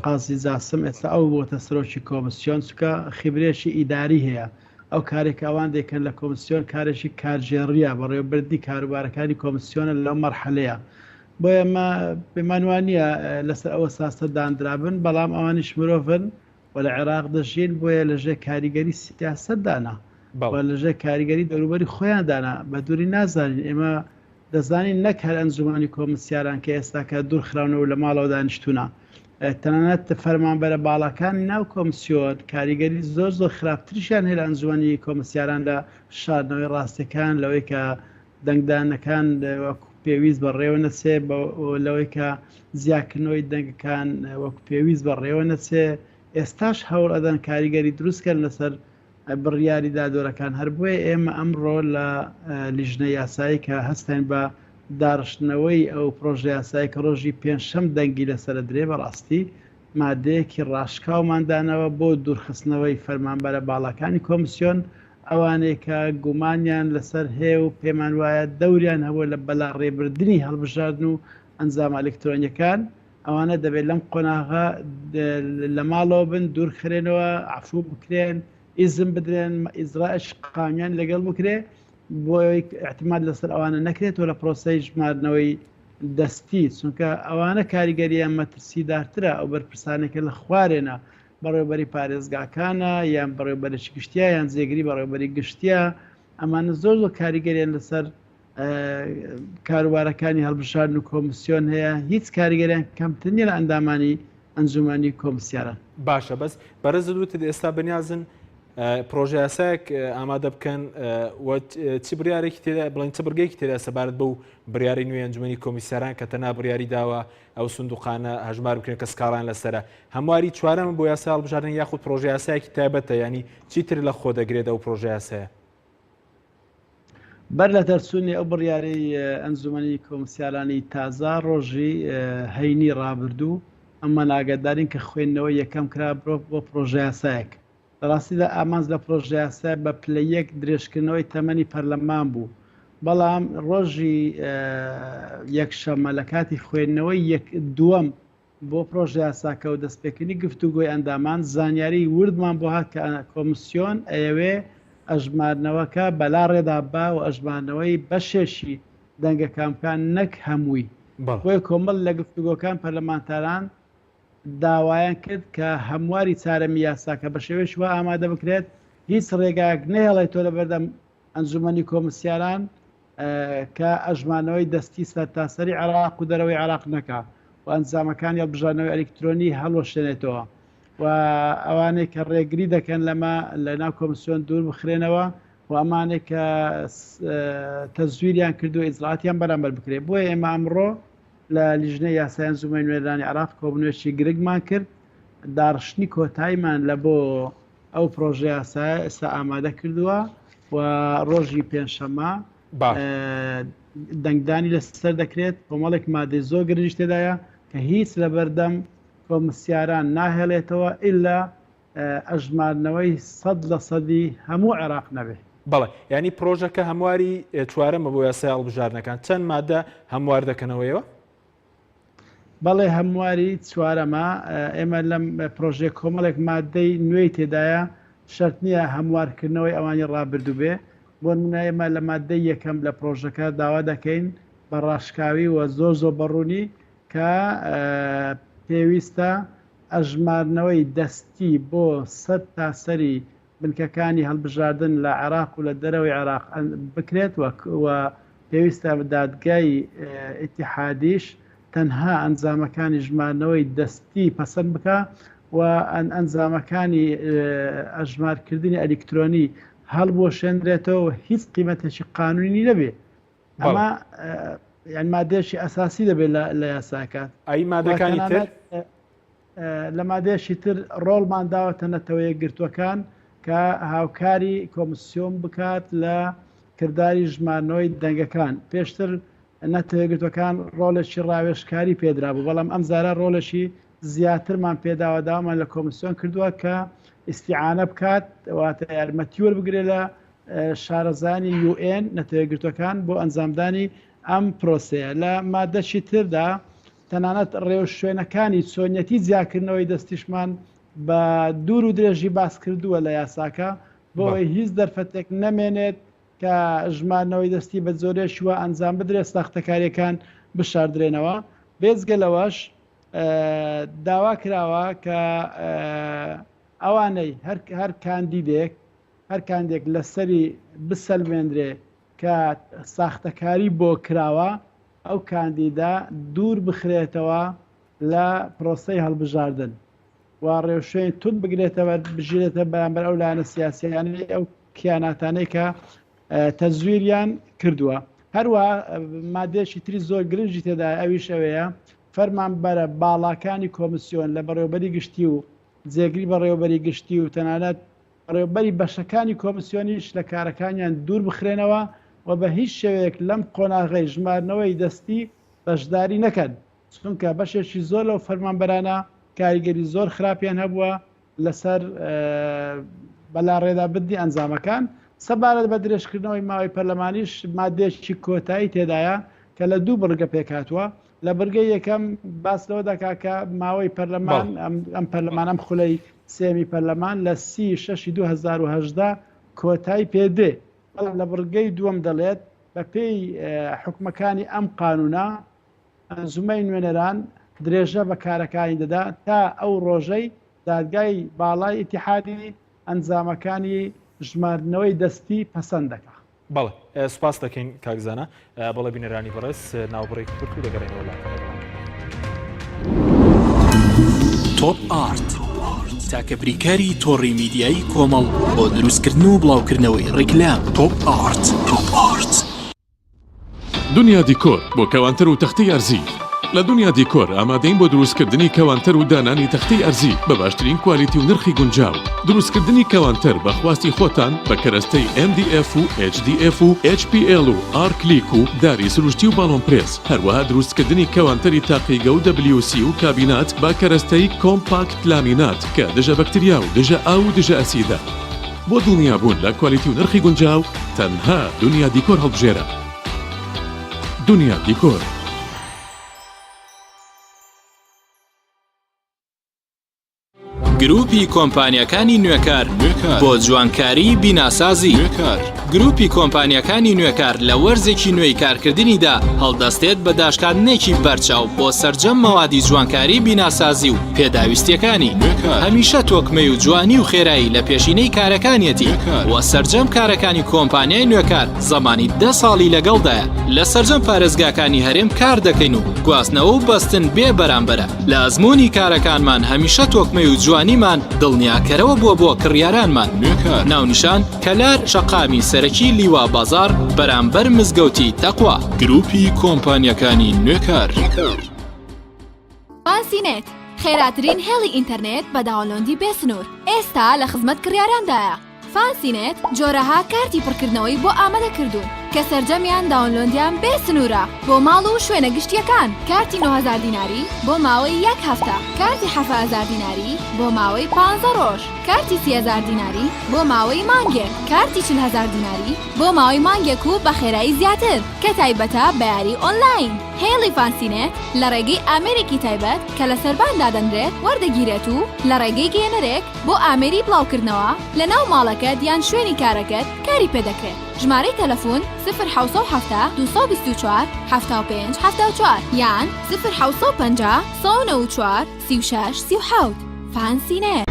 Speaker 4: قازی جاسم ئێستا ئەو بۆتە سەرۆکی کۆمیسیۆن چونکە خیبرێکی ئیداری هەیە ئەو کارێک ئەوان دەکەن لە کۆمیسیۆن کارێکی کارژێڕیە بەڕێوەبەری کاروبارەکانی کۆمیسیۆنە لەو مەرحەلەیە بۆیە ئەمە پەیمانوانیە لەسەر ئەوە ساسە دانرابن بەڵام ئەوانیش مرۆڤن و لە عێراق دەژین بۆیە لەژێ کاریگەری سیاسەتدانا لەژێ کاریگەری دەوروبەری خۆیاندانا بە دووری نازانین ئێمە دەزانین نەک هەر ئەنجومانی کۆمیسیاران کە ئێستا کە دوور خراونەوە لە ماڵەوە دانیشتوونە تەنانەت فەرمانبەرە باڵەکانی ناو کۆمیسیۆن کاریگەری زۆر خراپتریشیان هەیە لە ئەنجومانی کۆمیسیاران لە شاردنەوەی ڕاستیەکان لەوەی کە دەنگدانەکان وەکو پێویست بەڕێوە نەچێ لەوەی کە زیاکردنەوەی دەنگەکان وەکو پێویست بەڕێوە نەچێ ئێستاش هەوڵ ئەدەن کاریگەری دروستکەن لەسەر بڕیاری دادوەرەکان هەر بۆیە ئێمە ئەمڕۆ لە لیژنە یاسایی کە هەستین بە داڕشتنەوەی ئەو پرۆژە یاسایی کە ڕۆژی پێنجشەم دەنگی لەسرە درێ بەڕاستی مادەیەکی ڕاشکاوماندانەوە بۆ دوورخستنەوەی فەرمانبەرە باڵەکانی کۆمیسیۆن ئەوانەیە کە گومانیان لەسەر هەیە و پێمان وایە دەوریان هەبووە لە بەلا ڕێبردننی هەڵبژاردن و ئەنجام ئەلکترۆنیەکان ئەوانە دەبێت لەم قۆناغا لە ماڵەوە بن دوورخرێنەوە عفوو بکرێن ئیزم بدرێن ئیزراعش قامیان لەگەڵ بکرێ بۆی احتیمال لەسەر ئەوانە نەکرێت و لە پرۆسەی ژمارنەوەی دەستی چونکە ئەوانە کاریگەریان مەترسیدارترە ئەو بەرپرسانێکە لە خوارێنە بەڕێوەبەری پارێزگاکانە یان بەڕێوەبەرێکی گشتیە یان جێگری بەڕێوەبەری گشتیە ئەمانە زۆر کاریگەریان لەسەر کاروبارەکانی هەڵبژاردن و کۆمیسیۆن هەیە هیچ کاریگەریان کەمتر نیە لە ئەندامانی ئەنجومانی کۆمیسیاران.
Speaker 1: باشە بەس بەرەز دوتت ئێستا بەنیازن پرۆژه یاسایەک ئامادە بکەن چ بڕیارێکی تێدا بڵین چ بڕگەیەکی تێدا سەبارەت بەو بڕیاری نوێی ئەنجومەنی کۆمیسیاران کە تەنها بڕیاری داوە ئەو سندوقانە هەژمار بکرێن کە سکاڵان لەسرە هەمواری چوارەمە بۆ یاسا هەڵبژاردن یاخود پرۆژه یاسایەکی تایبەتە ینی چیتر لە خۆ دەگرێت ئەو پرۆژه یاسایە
Speaker 4: بەر لە دەرچوونی ئەو بڕیارەی ئەنجومەنی کۆمسیارانی تازا ڕۆژی هەینی ڕابردوو ئەمە ناگەدارین کە خوێندنەوەی یەکەم کرا بۆ پرۆژه یاسایەک ڕاستیدا ئامانج لە پرۆژه یاسای بە پلەیەک درێژکردنەوەی تەمەنی پەرلەمان بوو بەڵام ڕۆژی یەکشەمە لە کاتی خوێندنەوەی دووەم بۆ پرۆژه یاساکە و دەستپێکردنی گفتوگۆی ئەندامان زانیاری وردمان بۆ هات کە کۆمسیۆن ئەیەوێ ئەژمارنەوەکە بەلا ڕێدا با و ئەژمارنەوەی بەشێشی دەنگەکانکان نەک هەمووی بۆی کۆمەڵ لە گفتوگۆکان پەرلەمانتاران داوایان کرد کە هەمواری چارەمی یاساکە بە شێوەیەش وا ئامادە بکرێت هیچ ڕێگایەک نەهێڵێتەوە لە بەردەم ئەنجومەنی کۆمسیاران کە ئەژمانەوەی دەستی سەرتاسەری عێراق و دەرەوەی عێراق نەکا و ئەنجامەکانی هەڵبژاردنەوەی ئەلکترۆنی هەڵوەشێنێتەوە و ئەوانەی کە ڕێگری دەکەن لەمە لە ناو کۆمسیۆن دوور بخرێنەوە و ئەمانێک کە تەزویریان کردو ئیجرعاتیان بەرامبەر بکرێت بۆیە ئێمە ئەمڕۆ لە لیژنەی یاسای ئەنجومەنی نوێنەرانی عێراق کۆبنوێشی گرنگمان کرد داڕشتنی کۆتاییمان لە بۆ ئەو پرۆژە یاسایە ئێستا ئامادە کردووە و ڕۆژی پێنجشەممە دەنگدانی لەسەر دەکرێت کۆمەڵێک مادەی زۆر گرنگی تێدایە کە هیچ لە بەردەم کۆمسیاران ناهێڵێتەوە ئللا ئەژمارنەوەی 100% هەموو عێراق نەبێ
Speaker 1: بەڵێ ینی پرۆژەکە هەمواری چوارەمە بۆ یاسای هەڵبژاردنەکان چەند مادە هەموار دەکەنەوەیەوە
Speaker 4: بەڵێ هەمواری چوارەمە ئێمە لەم پرۆژێ کۆمەڵێک مادەی نوێی تێدایە شەرت نییە هەموارکردنەوەی ئەوانی ڕابردوو بێ بۆ نمونە ئێمە لە مادەی یەکەم لە پرۆژەکە داوا دەکەین بە ڕاشکاوی و زۆر بەڕوونی کە پێویستە ئەژمارنەوەی دەستی بۆ 100 تاسەری بنکەکانی هەڵبژاردن لە عێراق و لە دەرەوەی عێراق بکرێت و پێویستە دادگای ئیتیحادیش تەنها ئەنجامەکانی ژمارنەوەی دەستی پەسەند بکە و ئەنجامەکانی ئەژمارکردنی ئەلکترۆنی هەڵبۆشێنرێتەوە هیچ قیمەتێکی قانونی نەبێ ئەمە یان مادێشی ئەساسی دەبێت لە یاساکە
Speaker 1: ئەی مادەکانی تر
Speaker 4: لە مادێشی تر ڕۆڵمان داوەتە نەتەوەیە گرتوەکان کە هاوکاری کۆمسیۆن بکات لە کردداری ژمارنەوەی دەنگەکان پێشتر نەتەوەگرتوەکان ڕۆڵێکی ڕاوێژکاری پێدرا بوو بەڵام ئەم زارە ڕۆڵەشی زیاترمان پێداوەدامان لە کۆمسیۆن کردووە کە ئیسیعانە بکات واتە یارمەتی وەربگرێ لە شارەزانی UN نەتەوەگرتوەکان بۆ ئەنجامدانی ئەم پرۆسەیە لە مادەشی تردا تەنانەت ڕێوە شوێنەکانی چۆنیەتی جیاکردنەوەی دەستیشمان بە دوور و درێژی باس کردووە لە یاساکە بۆی هیچ دەرفەتێک نەمێنێت کە ژمارنەوەی دەستی بە زۆرێش وە ئەنجام بدرێت ساختەکاریەکان بشاردرێنەوە بێزگەلەوەش داوا کراوە کە ئەوانەی هەر کاندیدێک لەسەری بسەلمێنرێ کە ساختەکاری بۆ کراوە ئەو کاندیدا دوور بخرێتەوە لە پرۆسەی هەڵبژاردن و ڕێوشێن تون بگرێتەوە بژێتە بەرامبەر ئەو لایەنە سیاسیانی ئەو کیاناتانەی کە تەزویریان کردووە هەروە مادێشی تری زۆر گرنگی تێدا ئەویش ئەوەیە فەرمانبەرە باڵاکانی کۆمسیۆن لە بەڕێوەبەری گشتی و جێگری بە ڕێوەبەری گشتی و تەنانەت ڕێوەبەری بەشەکانی کۆمسیۆنیش لە کارەکانیان دوور بخرێنەوە و بە هیچ شێوەیەک لەم قۆناغی ژمارنەوەی دەستی بەشداری نەکەن چونکە بەشێکی زۆر لەو فەرمانبەرانە کاریگەری زۆر خراپیان هەبووە لەسەر بەلا ڕێدا بدی ئەنجامەکان سەبارەت بە درێژکردنەوەی ماوەی پەرلەمانیش مادێکی کۆتایی تێدایە کە لە دوو بڕگە پێکاتوە لە بەرگەی یەکەم باس لەوە دەکا کە ماوەی پەرلەمان ئەم پەرلەمان ئەم خولەی سێمی پەرلەمان لە 36/2018 کۆتایی پێدێ بەڵام لە بڕگەی دووەم دەڵێت بە پێی حکومەکانی ئەم قانونە ئەنجومەی نوێنەران درێژە بە کارەکانی دەدا تا ئەو ڕۆژەی دادگای باڵای ئیتیحادی ئەنجامەکانی ژمارنەوەی دەستی پەسەند دەکا
Speaker 1: بەڵێ سوپاس دەکەین کاکزانە بەڵێ بینەرانی بەڕێز ناوبڕێک کورد و دەگەڕێنەوە
Speaker 5: توپ ئارت تاکە بریکاری تۆڕی میدیایی کۆمەڵ بۆ دروستکردن و بڵاوکردنەوەی ڕیکلام. تۆپ ئارت.
Speaker 6: دنیا دیکۆر بۆ کەوانتر و تەختەی ئەرزی. لە دنیا دیکۆر ئامادەین بۆ دروستکردنی کەوانتر و دانانی تەختەی ئەرزی بە باشترین کوالیتی و نرخی گونجاو. دروستکردنی کەوانتر بە خواستی خۆتان بە کەرەستەی MDF و HDF و HPL و R-Click و داری سروشتی و باڵۆن پرێس. هەروەها دروستکردنی کەوانتری تاقیگە و WC و کابینات با کەرەستەی کۆمپاکت لامینات کە دژە بەکتریا و دژە ئاو و دژە ئەسیدە. بۆ دڵنیابوون لە کوالیتی و نرخی گونجاو تەنها دنیا دیکۆر هەڵبژێرە. دنیا دیکۆر.
Speaker 5: گروپی کۆمپانیەکانی نوێکار بۆ جوانکاری بیناسازی. گروپی کۆمپانیەکانی نوێکار لە وەرزێکی نوێی کارکردنیدا هەڵدەستێت بە داشکاندنێکی بەرچاو بۆ سەرجەم مەوادی جوانکاری بیناسازی و پێداویستیەکانی. هەمیشە تۆکمەی و جوانی و خێرایی لە پێشینەی کارەکانیەتی وە سەرجەم کارەکانی کۆمپانیای نوێکار زەمانی 10 ساڵی لەگەڵدایە. لە سەرجەم پارێزگاکانی هەرێم کار دەکەین و گواستنەوە و بەستن بێ بەرامبەرە. لە ئەزمموی کارەکانمان هەمیشە تۆکمەی و جوانیمان دڵنیاکەرەوە بۆ کڕیارانمان. ناونیشان کەلار شەقامی سەرەکی لیوا بازار بەرامبەر مزگەوتی تەقوا. گروپی کۆمپانیەکانی نوێکار.
Speaker 7: فانسینێت خێراترین هێڵی ئینتەرنێت بە داوەلۆندی بێسنوور ئێستا لە خزمەت کڕیاراندایە. فانسینێت جۆرەها کارتی پڕکردنەوەی بۆ ئامادە کردوون کە سەرجەمیان داوەلۆندیان بێ سنوورە بۆ ماڵ و شوێنە گشتیەکان. کارتی 9000 دیناری بۆ ماوەی 1 هەفتە، کارتی 7000 دیناری بۆ ماوەی 15 ڕۆژ، کارتی 30000 دیناری بۆ ماوەی مانگێک، کارتی 40000 دیناری بۆ ماوەی مانگێک و بە خێرایی زیاتر کە تایبەتە بە یاری ئۆنلاین. هێڵی فانسینێت لە ڕێگەی ئامێرێکی تایبەت کە لە سەرباندا دەنرێت وەردەگیرێت و لە ڕێگەی گەێنەرێک بۆ ئامێری بڵاوکردنەوە لە ناو ماڵەکەت یان شوێنی کارەکەت کاری پێدەکرێت. ژمارەی تەلەفۆن 070 224 75 74 یان 050 194 36 37. فانسینێت.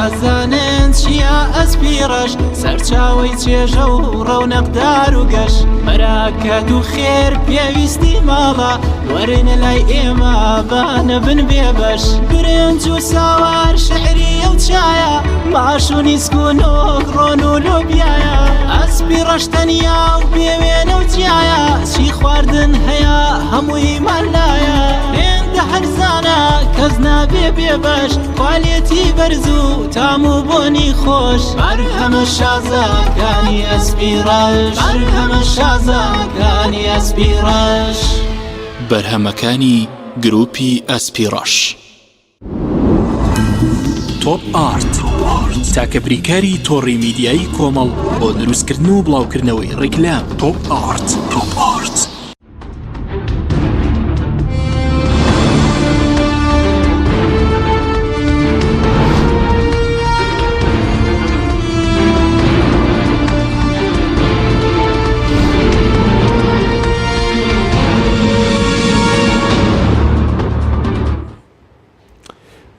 Speaker 5: ئەزانن چیا ئەسپیڕەش سەرچاوی چێژە و ڕەونەقدار و گەش بەراکات و خێر پێویستی ماڵە وەرنە لای ئێمە بانە بن بێبەش برنج و ساوار شعری ئەو چایە باش و نیسکون و ڕۆن و لۆبیایە ئەسپیڕەش تەنیا و بێوێنە و جیایە چی خواردن هەیە هەمووی مەلایە هێندە هەرزانە کەس نابێ بێبەش کوالێتی بەرز و تام و بۆنی خۆش بەرهەمە شازاکانی ئەسپیڕەش بەرهەمە شازاکانی ئەسپیڕەش بەرهەمەکانی گروپی ئەسپیڕەش. تۆپ ئارت تاکە بریکاری تۆڕی میدیایی کۆمەڵ بۆ دروستکردن و بڵاوکردنەوەی ڕیکلام. تۆپ ئارت.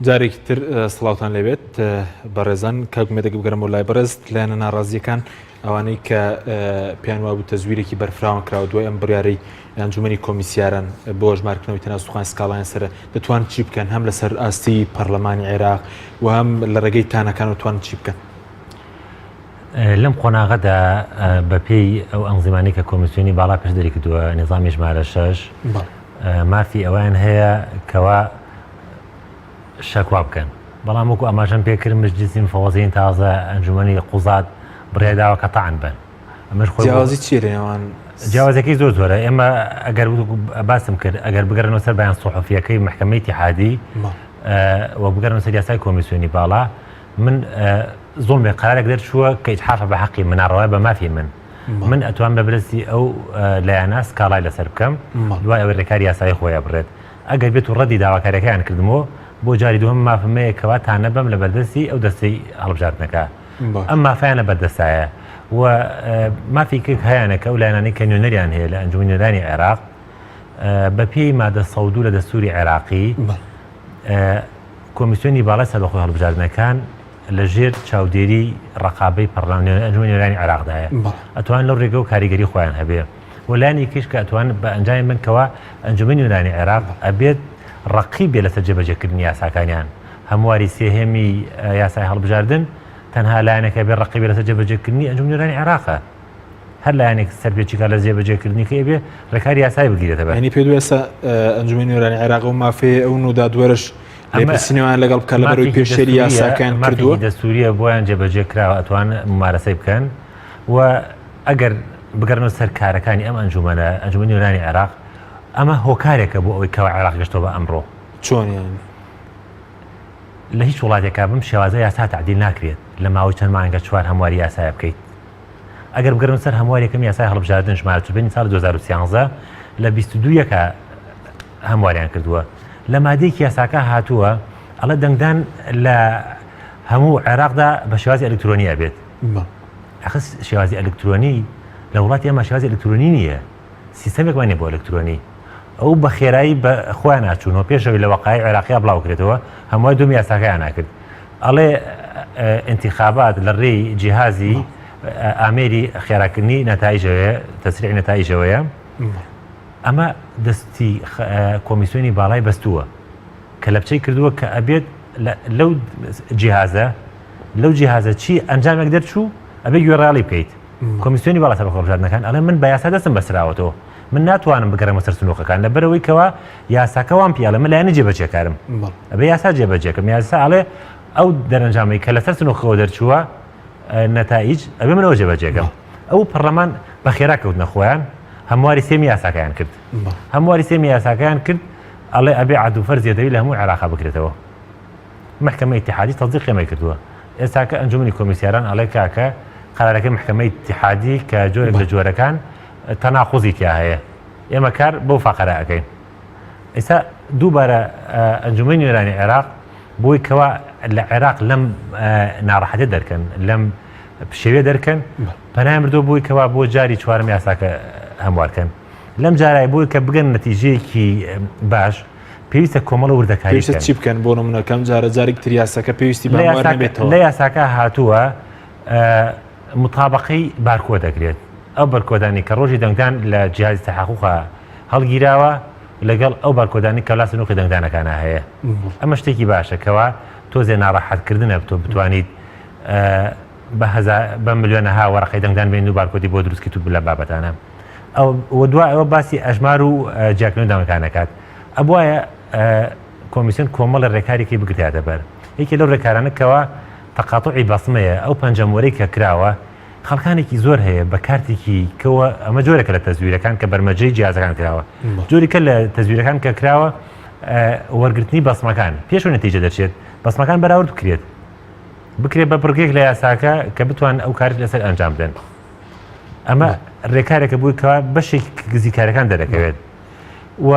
Speaker 1: جارێکی تر سڵاوتان لەبێت بەڕێزان کاکمێتێک بگەرم و لای بەڕێست لایەنە ناڕازیەکان ئەوانەی کە پێیان وابوو تەزویرێکی بەرفراون کراوە دوای ئەم بڕیارەی ئەنجومەنی کۆمیسیاران بۆ ژمارکردنەوەی تەناسوخان سکاڵایان سەر دەتوان چی بکەن هەم لەسەر ئاستی پەرلەمانی عێراق و هەم لە ڕێگەی تانەکان دەتوان چی بکەن.
Speaker 3: لەم قۆناغەدا بەپێی ئەو ئەنزیمانی کە کۆمیسیۆنی باڵا پێشدەری کردووە نظامی ژمارە 6 مافی ئەوان هەیە کەوا شەکوا بکەن بەڵام وەکو ئەماژەم پێکرد مجلیسی مفەوەزین تازە ئەنجومەنی قوزات بڕێداوە کە تەعن بن ئەمەش
Speaker 1: جیاوازی چیە لێوان
Speaker 3: جیاوازەکەی زۆر زۆرە ئێمە ئەگەر باسم کرد ئەگەر بگەڕێنەوە سەر بەیان سوحوفیەکەی محکەمەی اتحادی و بگەڕێنەوە سەر یاسای کۆمیسیۆنی باڵا من زۆڵمێ قرارێک دەرچووە کە ئیتحافە بە حەقی مناڕەوای بە مافی من ئەتوان بە برسی ئەو لایەنە سکاڵای لەسەر بکەم دوای ئەوەی ڕێکاری یاسایی خۆیان بڕێت ئەگەر بێت و ڕەدی داواکاریەکەیان کردمەوە بۆ جاری دووەم مافمەیەکەوە تانە بەم لە بەردەستی ئەو دەستەی هەڵبژاردنەکە ئەم مافیانە بەردەستایە و مافی هەیەانەکە ئەو لایەنانەی کە نوێنەریان هەیە لە ئەنجومەنی نوێنەرانی عێراق بەپێی مادە 102 لە دەستوری عێراقی کۆمیسیۆنی باڵای سەربەخۆی هەڵبژاردنەکان لە ژێر چاودێری ڕقابەی پەرلەمانی ئەنجومەنی نوێنەرانی عێراقدایە ئەتوان لەو ڕێگە و کاریگەری خۆیان هەبێ وەلایانی کەش کە ئەتوانن بە ئەنجامی من کەوا ئەنجومەنی نوێنەرانی عێراق ئەبێت ڕقی بێ لەسەر جێبەجێکردنی یاساکانیان هەمواری سێهێمی یاسای هەڵبژاردن تەنها لایەنەکە بێ ڕقی بێ لەسەر جێبەجێکردنی ئەنجومەنی نوێنەرانی عێراقە هەر لایەنێک سەرپێکی کار لە جێبەجێکردنی کە بێ ڕێکاری یاسای بگیرێتەوە
Speaker 1: ینی پێ ئێستا ئەنجومەنی نوێنەرانی عێراق و مافێ ئەو نودادوەرش لێپرسینەوەیان لەگەڵ بکە لەبەرەوەی پێشێری یاساکان کردووە
Speaker 3: دەستوریە بۆیان جێبەجێ کراوە ئەتوان ممارەسەی بکەن و ئەگەر بگەڕنەوە سەر کارەکانی ئەم ئەنجومەنی نوێنەرانی عێراق ئەمە هۆکارێکە بۆ ئەوەی کەوا عێراق گەشتەوە بە ئەمڕۆ
Speaker 1: چۆنیان
Speaker 3: لە هیچ وڵاتێکا بم شێوازە یاسا تعدیل ناکرێت لە ماوەی چەند مانگە چوار هەمواری یاسایە بکەیت ئەگەر بگەڕن سەر هەموارێکم یاسای هەڵبژاردن ژمارە چوبێنی ساڵ 2013 لە 22یەکە هەمواریان کردووە لە مادەیەکی یاساکە هاتووە ئەڵە دەنگدان لە هەموو عێراقدا بە شێوازی ئەلکترۆنیە بێت ئەخس شێوازی ئەلکترۆنی لە وڵاتی ئەمە شێوازی ئەلکترۆنی نییە سیستەمێکمانێ بۆ ئەلکترۆنی ئەو بە خێرایی بە خۆیان ناچوونەوە پێشەوەی لە وەقای عێراقیا بڵاو کرێتەوە هەمووای دوم یاساکەیان ناکرد ئەڵێ انتخابات لە ڕێی جیهازی ئامێری خێراکردنی نەتایجەوەیە تەسریع نەتایجەوەیە ئەمە دەستی کۆمیسیۆنی باڵای بەستووە کە لە بچەی کردووە کە ئەبێت لەو جیهازە چی ئەنجامێک دەرچوو ئەبێ گوێڕاڵی بکەیت کۆمیسیۆنی باڵا سەربەخۆ هەڵبژاردنەکان ئەڵێ من بە یاسا دەستم بەسراوەتەوە من ناتوانم بگەڕێمە سەر سنووقەکان لەبەرەوەی کەوا یاساکەوان پیاڵە من لایەنە جێبەجێکارم ئەبێ یاسا جێبەجێکم یاسا ئەڵێ ئەو دەرەنجامی کە لەسەر سنووقەوە دەرچووە نەتایج ئەبێ منەوە جێبەجێکەم ئەو پەرلەمان بە خێرا کەوتنە خۆیان هەمواری سێمی یاساکەیان کرد هەمواری سێمی یاساکەیان کرد ئەڵێ ئەبێ عەدوفەر زیێدەوی لە هەموو عێراقا بکرێتەوە محکەمەی ئیتیحادی تەصدیق ئەمەی کردووە ئێستاکە ئەنجومەنی کۆمیسیاران ئەڵێ کاکە قەرارەکەی محکەمەی ئیتیحادی کە جۆرێک لە جۆرەکان تەناقوزی تیا هەیە ئێمە کار بەو فەقەرە ئەەکەین ئێستا دووبارە ئەنجومەنی نوێنەرانی عێراق بۆی کەوا لە عێراق لەم ناڕەحەتە دەرکەن لەم شێوێ دەرکەن پەنایان بردۆ بووی کەوا بۆ جاری چوارم یاساکە هەموارکەن لەم جارای بووی کە بگەن نەتیجەیەکی باش پێویستە کۆمەڵە وردەکاری
Speaker 1: پێویستە چی بکەن بۆ نمونەکەم جارێک تر یاساکە پێویستی بەوار نەبێتەوە
Speaker 3: لە یاساکە هاتووە مطابقەی بارکۆ دەکرێت ئەو بەرکۆدانی کە ڕۆژی دەنگدان لە جیهازی تەحقوقا هەڵگیراوە لەگەڵ ئەو بارکۆدانی کە لاس نوقی دەنگدانەکانە هەیە ئەمە شتێکی باشە کەوا تۆزێ ناڕەحەتکردنە تۆ بتوانیت بە ملیۆنەها وەرەقەی دەنگدان بێن و بارکۆدی بۆ دروستکە تو لە بابەتانە ئەو دوای ئەوە باسی ئەژمار و جیاکردن دەنگەکانەکات ئەبوایە کۆمیسیۆن کۆمەڵە ڕێکارێکی بگرێتە بەر یەکی لەو ڕێکارانە کەوا تەقاتوعی بەسمەیە ئەو پەنجەموەرەی کە کراوە خەڵکانێکی زۆر هەیە بە کارتێکی کەوە ئەمە جۆرەکە لە تەزویرەکان کە بەرمەجەی جیازەکان کراوە جۆریکە لە تەزویرەکان کە کراوە وەرگرتنی بەسمەکان پێش و نەتیجە دەچێت بەسمەکان بەراورد بکرێت بە پڕگێک لە یاساکە کە بتوان ئەو کارت لەسەر ئەنجام بدەن ئەمە ڕێکارێکە بووی کەوا بەشێک گزیکارەکان دەرەکەوێت و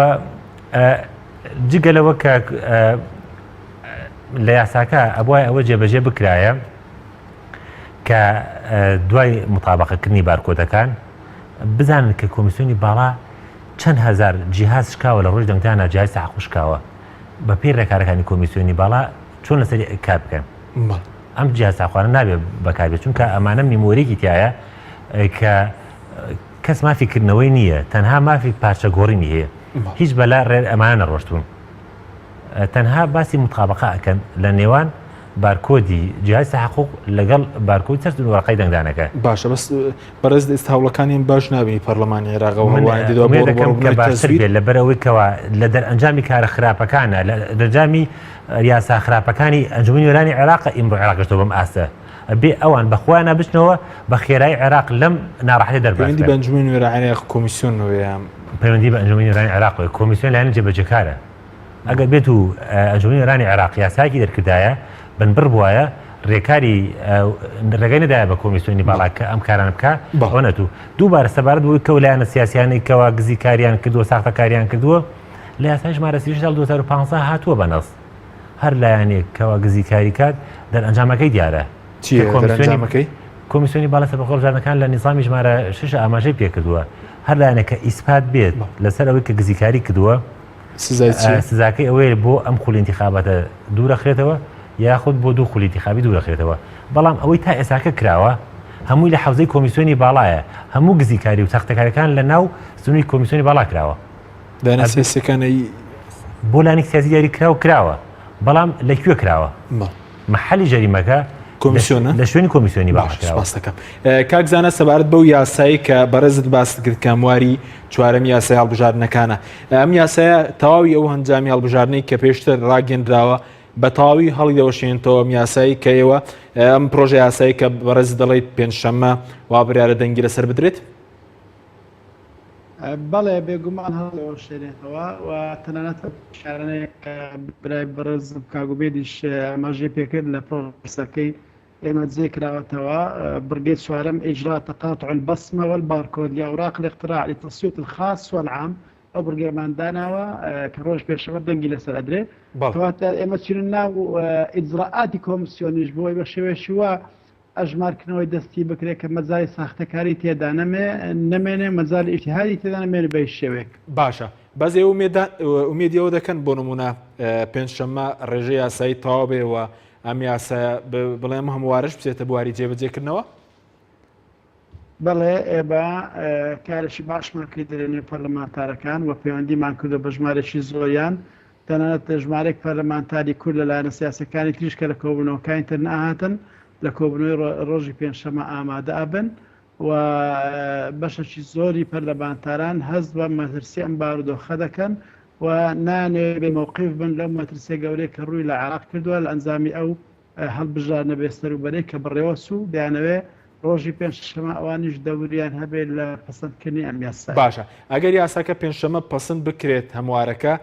Speaker 3: جگەلەوە کە لە یاساکە ئەبوای ئەوە جێبەجێ بکرایە کە دوای مطابقەکردنی بارکۆدەکان بزانن کە کۆمیسیۆنی باڵا چەند هەزار جیهاز شکاوە لە ڕۆژ دەنگدانە جیهازی تەحقوق شکاوە بە پێی ڕێکارەکانی کۆمیسیۆنی باڵا چۆن لەسەری کار بکەن ئەم جیهاز تاخوانە نابێت بەکاربێت چونکە ئەمانە میمۆرێکی تایە کە کەس مافیکردنەوەی نییە تەنها مافی پارچە گۆڕینی هەیە هیچ بەلا ڕێر ئەمانە نەڕۆشتون تەنها باسی مطابقە ئەکەن لە نێوان بارکۆدی جیهازی تەحقوق لەگەڵ بارکۆدی سەر وەرەقەی دەنگدانەکە
Speaker 1: باشە بەس بەڕێز ئێستا هەوڵەکانیان باش نابینی پەرلەمانی عێراقەوە
Speaker 3: باشتر بێت لەبەرەوەی کەوا لە دەرئەنجامی کارە خراپەکانە لە دەرجامی یاسا خراپەکانی ئەنجومەنی نوێنەرانی عێراق ئیمڕۆ عێراق گەشتەوە بەم ئاستە بێ ئەوان بەخۆیان نەبچنەوە بە خێرایی عێراق لەم ناڕەحەتی دەرباس
Speaker 1: پەیوەندی بە ئەنجومەنی نوێنەرانی عێراق کۆمیسیۆنەوەیە
Speaker 3: پەیوەندی بە ئەنجومەنی نوێنەرانی عێراق کۆمیسیۆن لایەنە جێبەجێکارە ئەگەر بێت و ئەنجومەنی نوێنەرانی عێراق یاساکی دەرکردایە بنبڕ بووایە ڕێکاری ڕێگەی نەدایە بە کۆمیسیۆنی باڵا کە ئەم کارانە بکە ئەوە نەتوو دووبارە سەبارەت بووی کە لایەنە سیاسیانەی کەوا گزیکاریان کردووە ساختەکاریان کردووە لە یاسای ژمارە 2015 هاتووە بەنەس هەر لایەنێک کەوا گزیکاری کات دەرئەنجامەکەی دیارە کۆمیسیۆنی باڵا سەربەخۆ هەڵبژاردنەکان لە نیزامی ژمارە 6 ئاماژەی پێکردووە هەر لایەنێکە ئیسپات بێت لەسەر ئەوەی کە گزیکاری کردووە سزاکەی ئەوەیە بۆ ئەم خولی انتخاباتە دوورەخرێتەوە یاخود بۆ دوو خولی انتخابی دوورەخرێتەوە بەڵام ئەوەی تا ئێساکە کراوە هەمووی لە حوزەی کۆمیسیۆنی باڵایە هەموو گزیکاری و تەختەکاریەکان لە ناو سنووری کۆمیسیۆنی باڵا کراوە
Speaker 1: داناسیەکانەی
Speaker 3: بۆ لانی سیاسی دیاری کراوە بەڵام لەکوێ کراوە محلی جەریمەکە
Speaker 1: کۆمیسیۆنە
Speaker 3: لە شوێنی کۆمیسیۆنی
Speaker 1: باشەکەم کاکزانە سەبارەت بەو یاسایی کە بەڕێزت باست کرد کامواری چوارەم یاسای هەڵبژاردنەکانە ئەم یاسایە تەواوی ئەو هەنجامی هەڵبژاردنەی کە پێشتر ڕاگەندراوە بە تەواوی هەڵی دەوەشێنێتەوە ئەم یاسایی کە ئێوە ئەم پرۆژە یاسایی کە بەڕێز دەڵێیت پێنجشەممە وا بڕیارە دەنگی لەسەر بدرێت
Speaker 4: بەڵێ بێگومان هەڵەوە شێنێتەوە و تەنانەت شارانەیە برای بەڕێز کاگوبێدیش ئاماژەی پێکرد لە پرۆسەکەی ئێمە جێ کراوەتەوە برگێت چوارەم ئیجرات تقاطع البصمة والباركود لأوراق الاقتراع للتصويت الخاص والعام ئەو بڕگەمانداناوە کە ڕۆژ پێشەوە دەنگی لەسەر ئەدرێ کەواتە ئێمە چین ناو ئیجراعاتی کۆمیسیۆنیش بۆی بە شێوێکی وە ئەژمارکردنەوەی دەستی بکرێت کە مەجای ساختەکاری تێدا نەمێنێ مەجای ئیجتیهادی تێدا نەمێنێ بە شێوێک
Speaker 1: باشە بەس ئێوە ئومێدیەوە دەکەن بۆ نمونە پێنجشەممە ڕێژەی یاسایی تەواو بێەوە ئەم یاسایە بڵێم هەموارش بچێتە بواری جێبەجێکردنەوە
Speaker 4: بەڵێ ئێبە کارێکی باشمان کرد لە پەرلەمانتارەکان و پەیوەندیمان کردو بە ژمارەشی زۆریان تەنانەت ژمارەی پەرلەمانتاری کورد لەلایەنە سیاسەکانی تریش کە لە کۆبوونەوەکانی تر نەهاتن لە کۆبوونەوەی ڕۆژی پێنجشەممە ئامادە ئەبن و بەشەکی زۆری پەرلەمانتاران هەست بە مەترسی ئەم بارودۆخە دەکەن و نانێ بێ مووقیف بن لەو مەترسیە گەورەی کە ڕووی لە عێراق کردووە لە ئەنجامی ئەو هەڵبژاردنە بێسەروبەرەی کە بڕێوە سوو دەیانەوێ ڕۆژی پێنجشەممە ئەوانیش دەوریان هەبێت لە پەسەندکردنی ئەم یاسا
Speaker 1: باشە ئەگەر یاساکە پێنجشەممە پەسەند بکرێت هەموارەکە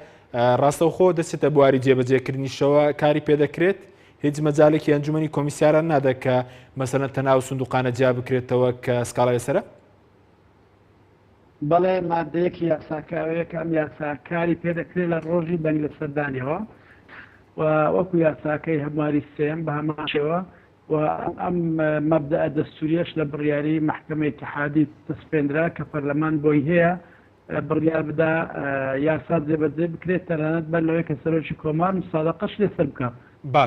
Speaker 1: ڕاستەوخۆ دەچێتە بواری جێبەجێکردنیشەوە کاری پێدەکرێت هیچ مەجالێکی ئەنجومەنی کۆمیسیاران نادە کە مەسەلەن تەناو سندوقانە جیا بکرێتەوە کە سکاڵای سەرە
Speaker 4: بەڵێ مادەیەکی یاساکاوەیە ئەم یاساکاری پێدەکرێت لە ڕۆژی دەنگ لە سەردانیەوە و وەکو یاساکەی هەمواری سێم بە هەماشەوە و ئەم مەبدە دەستوریەش لە بڕیاری محکمەی اتحادی دەستپێنرا کە پەرلەمان بۆی هەیە بڕیار بدا یاسا جێبەجێ بکرێت تەنانەت بەر لەوەی کە سەرۆکی کۆمار مسادەقەش لێسەر بکە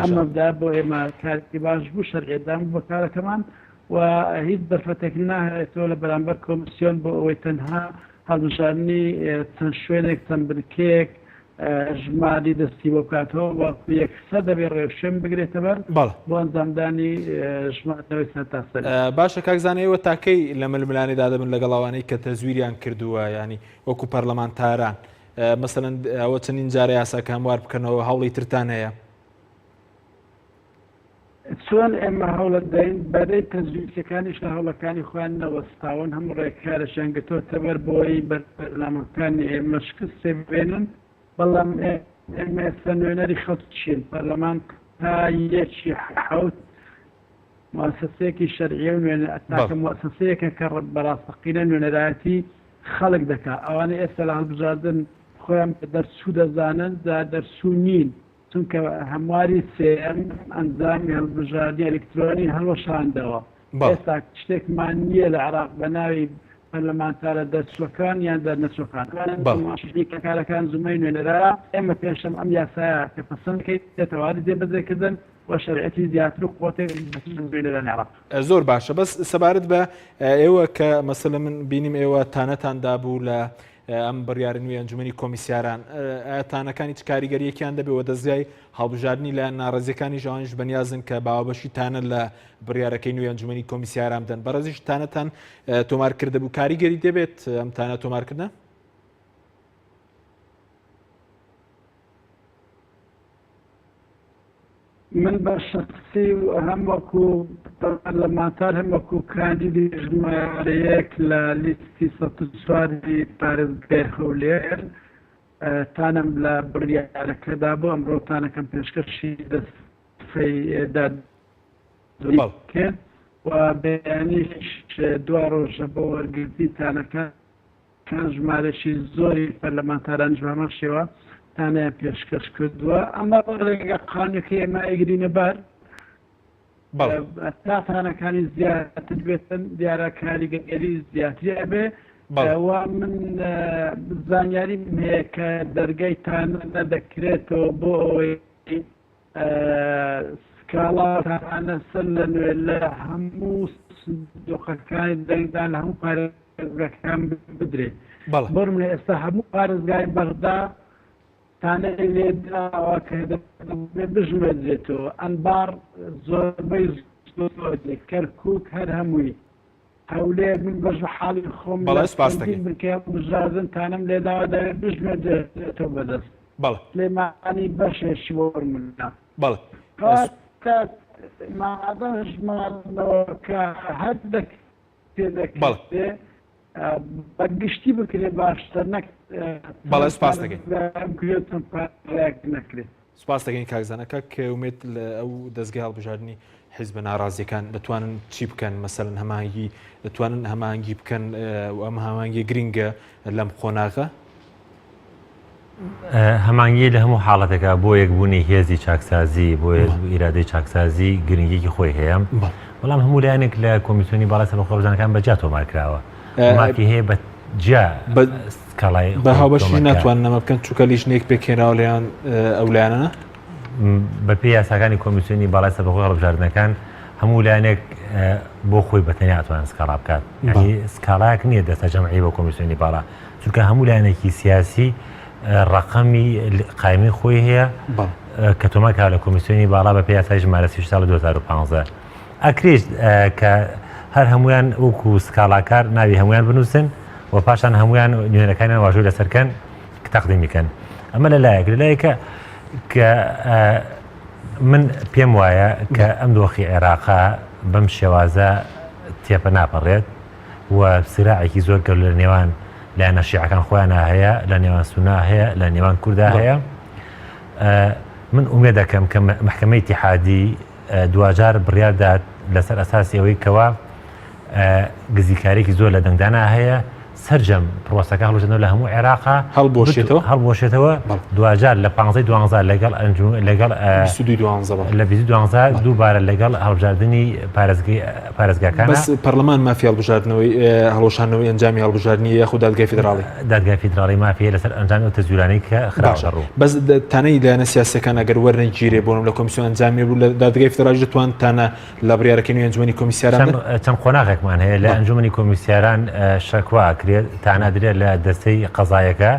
Speaker 4: ئەم مەبدا بۆ ئێمە کارێکی باش بوو شەرعیەتدان بۆ کارەکەمان و هیچ دەرفەتێک ناهێتەوە لە بەرامبەر کۆمیسیۆن بۆ ئەوەی تەنها هەڵبژاردننی چەند شوێنێک چەند بنکەیەک ژماری دەستی بۆ بکاتەوە یەکسە دەبێ ڕێوشێن بگرێتە بەر بۆ ئەنجامدانی ژمارەوەی سەرتاسەر
Speaker 1: باشە کاکزانەوە تاکەی لە ململانی دادەبن لەگەڵاوانەی کە تەزویریان کردووە ینی وەکو پەرلەمانتاران مەسەلەن ئەوە چەندین جارە یاساکە هەموار بکەنەوە هەوڵی ترتان هەیە
Speaker 4: چۆن ئێمە هەوڵت دەین بەدەی تەزویرەکانیش لە هەوڵەکانی خۆیان نەوەستاون هەموو ڕێکارەشیان گرتووەتە بەر بۆی بەرلەمەکانی ئێمە شکست بێنن بەڵام ئێمە ئێستا نوێنەری خەڵک چین پەرلەمان تا یەکی حەوت مؤسسەیەکی شەرعیە و نوێنە ئەتاکە مؤسسەیەکە کە بەڕاستەقینە نوێنەرایەتی خەڵک دەکات ئەوانە ئێستا لە هەڵبژاردن خۆیان دەرسوو دەزانن دا دەرسوو نین چونکە هەمواری سێم ئەنجامی هەڵبژاردننی ئەلکترۆنی هەڵوەشاندەوە ئێستا شتێکمان نییە لە عێراق بە ناوی پەرلەمانتارە دەرسوەکان یان دەرنەچۆکان کارەکان زومەی نوێنەرایە ئێمە پێشەم ئەم یاسایە کە پەسەندکەیت دێتەواری جێبەجێکردن و شەریعەتی زیاتر و قوتێک نوێنەران عێراق
Speaker 1: زۆر باشە بەس سەبارەت بە ئێوە کە مەسەلە من بینیم ئێوە تانەتان دابوو لە ئەم بڕیارە نوێی ئەنجومەنی کۆمیسیاران ئاەتانەکانی چ کاریگەریەکیان دەبێەوە دەستگای هەڵبژاردننی لە ناڕێزیەکانی ژەوانیش بەنیازن کە باوەبەشی تانە لە بڕیارەکەی نوێی ئەنجومەنی کۆمیسیاران بدەن بەڕێزیش تانەتان تۆمارکردە بوو کاریگەری دەبێت ئەم تانە تۆمارکردە
Speaker 4: من بە شخصی هەم وەکو پەرلەمانتار هەم وەکو کاندیدی ژمارەیەک لە لیستی ١04 پارێزگای هەولێر تانم لە بڕیارەکەدا بۆ ئەمڕۆ تانەکەم پێشکەشی دەستفەیدا کرد و بەیانیش دوا ڕۆژە بۆ وەرگرتی تانەکە ژمارەشی زۆری پەرلەمانتاران ژمامەشەوە تانەیان پێشکەش کردووە ئەمە ڕێگە قانونەکەی ئێمە ئەگرینە بەر تاتانەکانی زیاتر بێتن دیارە کاریگەری زیاتری ئەبێ وا من زانیاریم هەیە کە دەرگای تانە نەدەکرێتەوە بۆ ئەوەی سکاڵاتانە سەر لە نوێ لە هەموو سندوقەکانی دەنگدان لە هەموو پارێزگاکان بدرێت بڕم لە ئێستا هەموو پارێزگای بەغدا تانەی لێداوە کە بژمێدرێتەوە ئەنبار زۆربەی کەرکووک هەر هەمووی هەولێ من بەش حاڵی خۆم بکە بژازن تانم لێداوە دەوێت بژمێدرێتەوە بەدەست سلێمانی بەشێشی وەرمنا مادەژمانەوە کە هەر دەکرێت بەگشتی بکرێ باشتر
Speaker 1: بەڵێ سپاس دەکەین
Speaker 4: نەکرێت
Speaker 1: سپاس دەکەین کاکزانەکە کە ومێت لە ئەو دەستگای هەڵبژاردننی حیزب ناڕازیەکان دەتوانن چی بکەن مەسەلەن هەماهنگگی دەتوانن هەماهنگگی بکەن ئەم هەماهنگگی گرینگە لەم خۆناغە
Speaker 3: هەمانگی لە هەموو حاڵەتێکە بۆ یەکبوونی هێزی چاکسازی بۆ ئیرادەی چاکسازی گرنگیکی خۆی هەیە بەڵام هەموو لایەنێک لە کۆمیسیۆنی باڵای سەرۆک هەڵبژاردنەکان بەجا تۆمارکراوە مافی هەیە بە جا سکاڵای
Speaker 1: بە هاوبەشی ناتوان نەمە بکەن چووکە لیژنێک پێکێنراوە لەیان ئەو لایەنە
Speaker 3: بە پێی یاساکانی کۆمیسیۆنی باڵای سەرۆک هەڵبژاردنەکان هەموو لایەنێک بۆ خۆی بەتەنیا ئەتوانن سکاڵا بکات یعنی سکاڵایەک نییە دەستە جەمعی بۆ کۆمیسیۆنی باڵا چونکە هەموو لایەنێکی سیاسی ڕقەمی قایمی خۆی هەیە کە تۆمارکراوە لە کۆمیسیۆنی باڵا بە پێی یاسای ژمارە 30 ساڵ 2015 ئەکرێت کە هەر هەمویان وەکو سکاڵاکار ناوی هەمویان بنووسن و پاشان هەمویان نوێنەکانیان واژووی لەسەرکەن کە تەقدیمیکەن ئەمە لە لایەک لەلایەکە کە من پێم وایە کە ئەم دۆخی عێراقا بەم شێوازە تێپە ناپەڕێت و سراعێکی زۆر گەور لە نێوان لایەنە شیعەکان خۆیانە هەیە لە نێوان سونا هەیە لە نێوان کووردا هەیە من ئومێد دەکەم کە محکەمەی ئیتیحادی دوجار بڕیاردات لەسەر ئەساسی ئەوەی کەوا گزیکارێکی زۆر لە دەنگدانا هەیە سەرجەم پرۆسەکە هەڵبژێنەوە لە هەموو عێراقا هەڵبۆشێتەوە دوجار لە 15 لەگەڵ لە 2012 دووبارە لەگەڵ هەڵبژاردننی پارێزگاکان
Speaker 1: بەس پەرلەمان مافی هەڵبژاردنەوەی هەڵۆشانەوەی ئەنجامی هەڵبژاردننی یاخود دادگای فیدراڵی
Speaker 3: مافیە لەسەر ئەنجامی ئەو تەزویرانەی کە خراپە ڕوو
Speaker 1: بەس تانەی لایەنە سیاسەکان ئەگەر وەرنەگیرێ بۆنم لە کۆمیسیۆن ئەنجامی بوو لە دادگای فیدراڵی دەتوان تانە لە بڕیارەکەی ئەنجومەنی کۆمیسیاران
Speaker 3: چەند قۆناغێکمان هەیە لە ئەنجومەنی کۆمیسیاران شەکوا ئەکرێت تانادرێت لە دەستەی قەزایەکە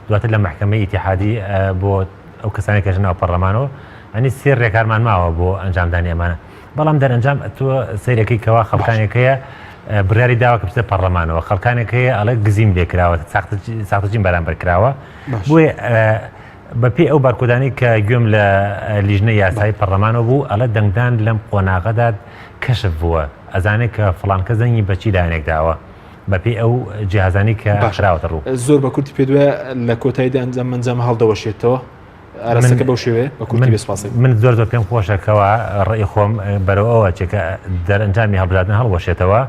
Speaker 3: دواتر لە محکەمەی ئیتیحادی بۆ ئەو کەسانی کە ژناوە پەرلەمانەوە ئەنی سێر ڕێکارمان ماوە بۆ ئەنجامدانی ئەمانە بەڵام دەرئەنجام تۆ سەیرەکەی کەوا خەڵکانێکەیە بڕیاری داوە کە بچێتە پەرلەمانەوە خەڵکانێکەیە ئەڵێ گزیم لێکراوە ساختەجین بەرامبەر کراوە بۆیە بەپێی ئەو بارکۆدانی کە گوێم لە لیژنەی یاسایی پەرلەمانەوە بوو ئەڵە دەنگدان لەم قۆناغەدا کەشف بووە ئەزانێت کە فڵان کە زەنگی بەچی لایەنێک داوە بەپێی ئەو جیهازانی کە باشراوەتە ڕوو
Speaker 1: زۆر بە کورتی پێ دوایە لە کۆتاییدا ئەنجام هەڵدەوەشێتەوە ئارەستەکە بەو شێوەیە بە کورتی بێسپاسی
Speaker 3: من زۆر پێم خۆشەکەوە ڕێی خۆم بەرەوەوە چێکە دەرئەنجامی هەڵبژاردن هەڵوەشێتەوە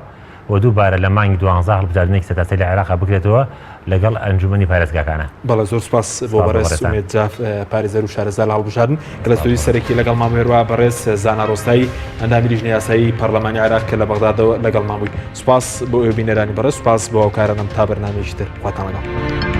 Speaker 3: و دووبارە لە مانگی 12 هەڵبژاردنێکی سەتاسی لە عێراقا بکرێتەوە لەگەڵ ئەنجومەنی پارێزگاکانە
Speaker 1: بەڵێ زۆر سپاس بۆ بەڕێز سومێت جاف پارێزەر و شارەزای لە هەڵبژاردن کە لە سەری سەرەکی لەگەڵ مامێڕوا بەڕێز زانا ڕۆستایی ئەندامی لیژنەی یاسایی پەرلەمانی عێراق کە لە بەغدادەوە لەگەڵ مامووی سوپاس بۆ ئێوە بینەرانی بەڕێز سوپاس بۆ ئەو کارانەم تا بەرنامەیەکی تر خواتان لەگەڵ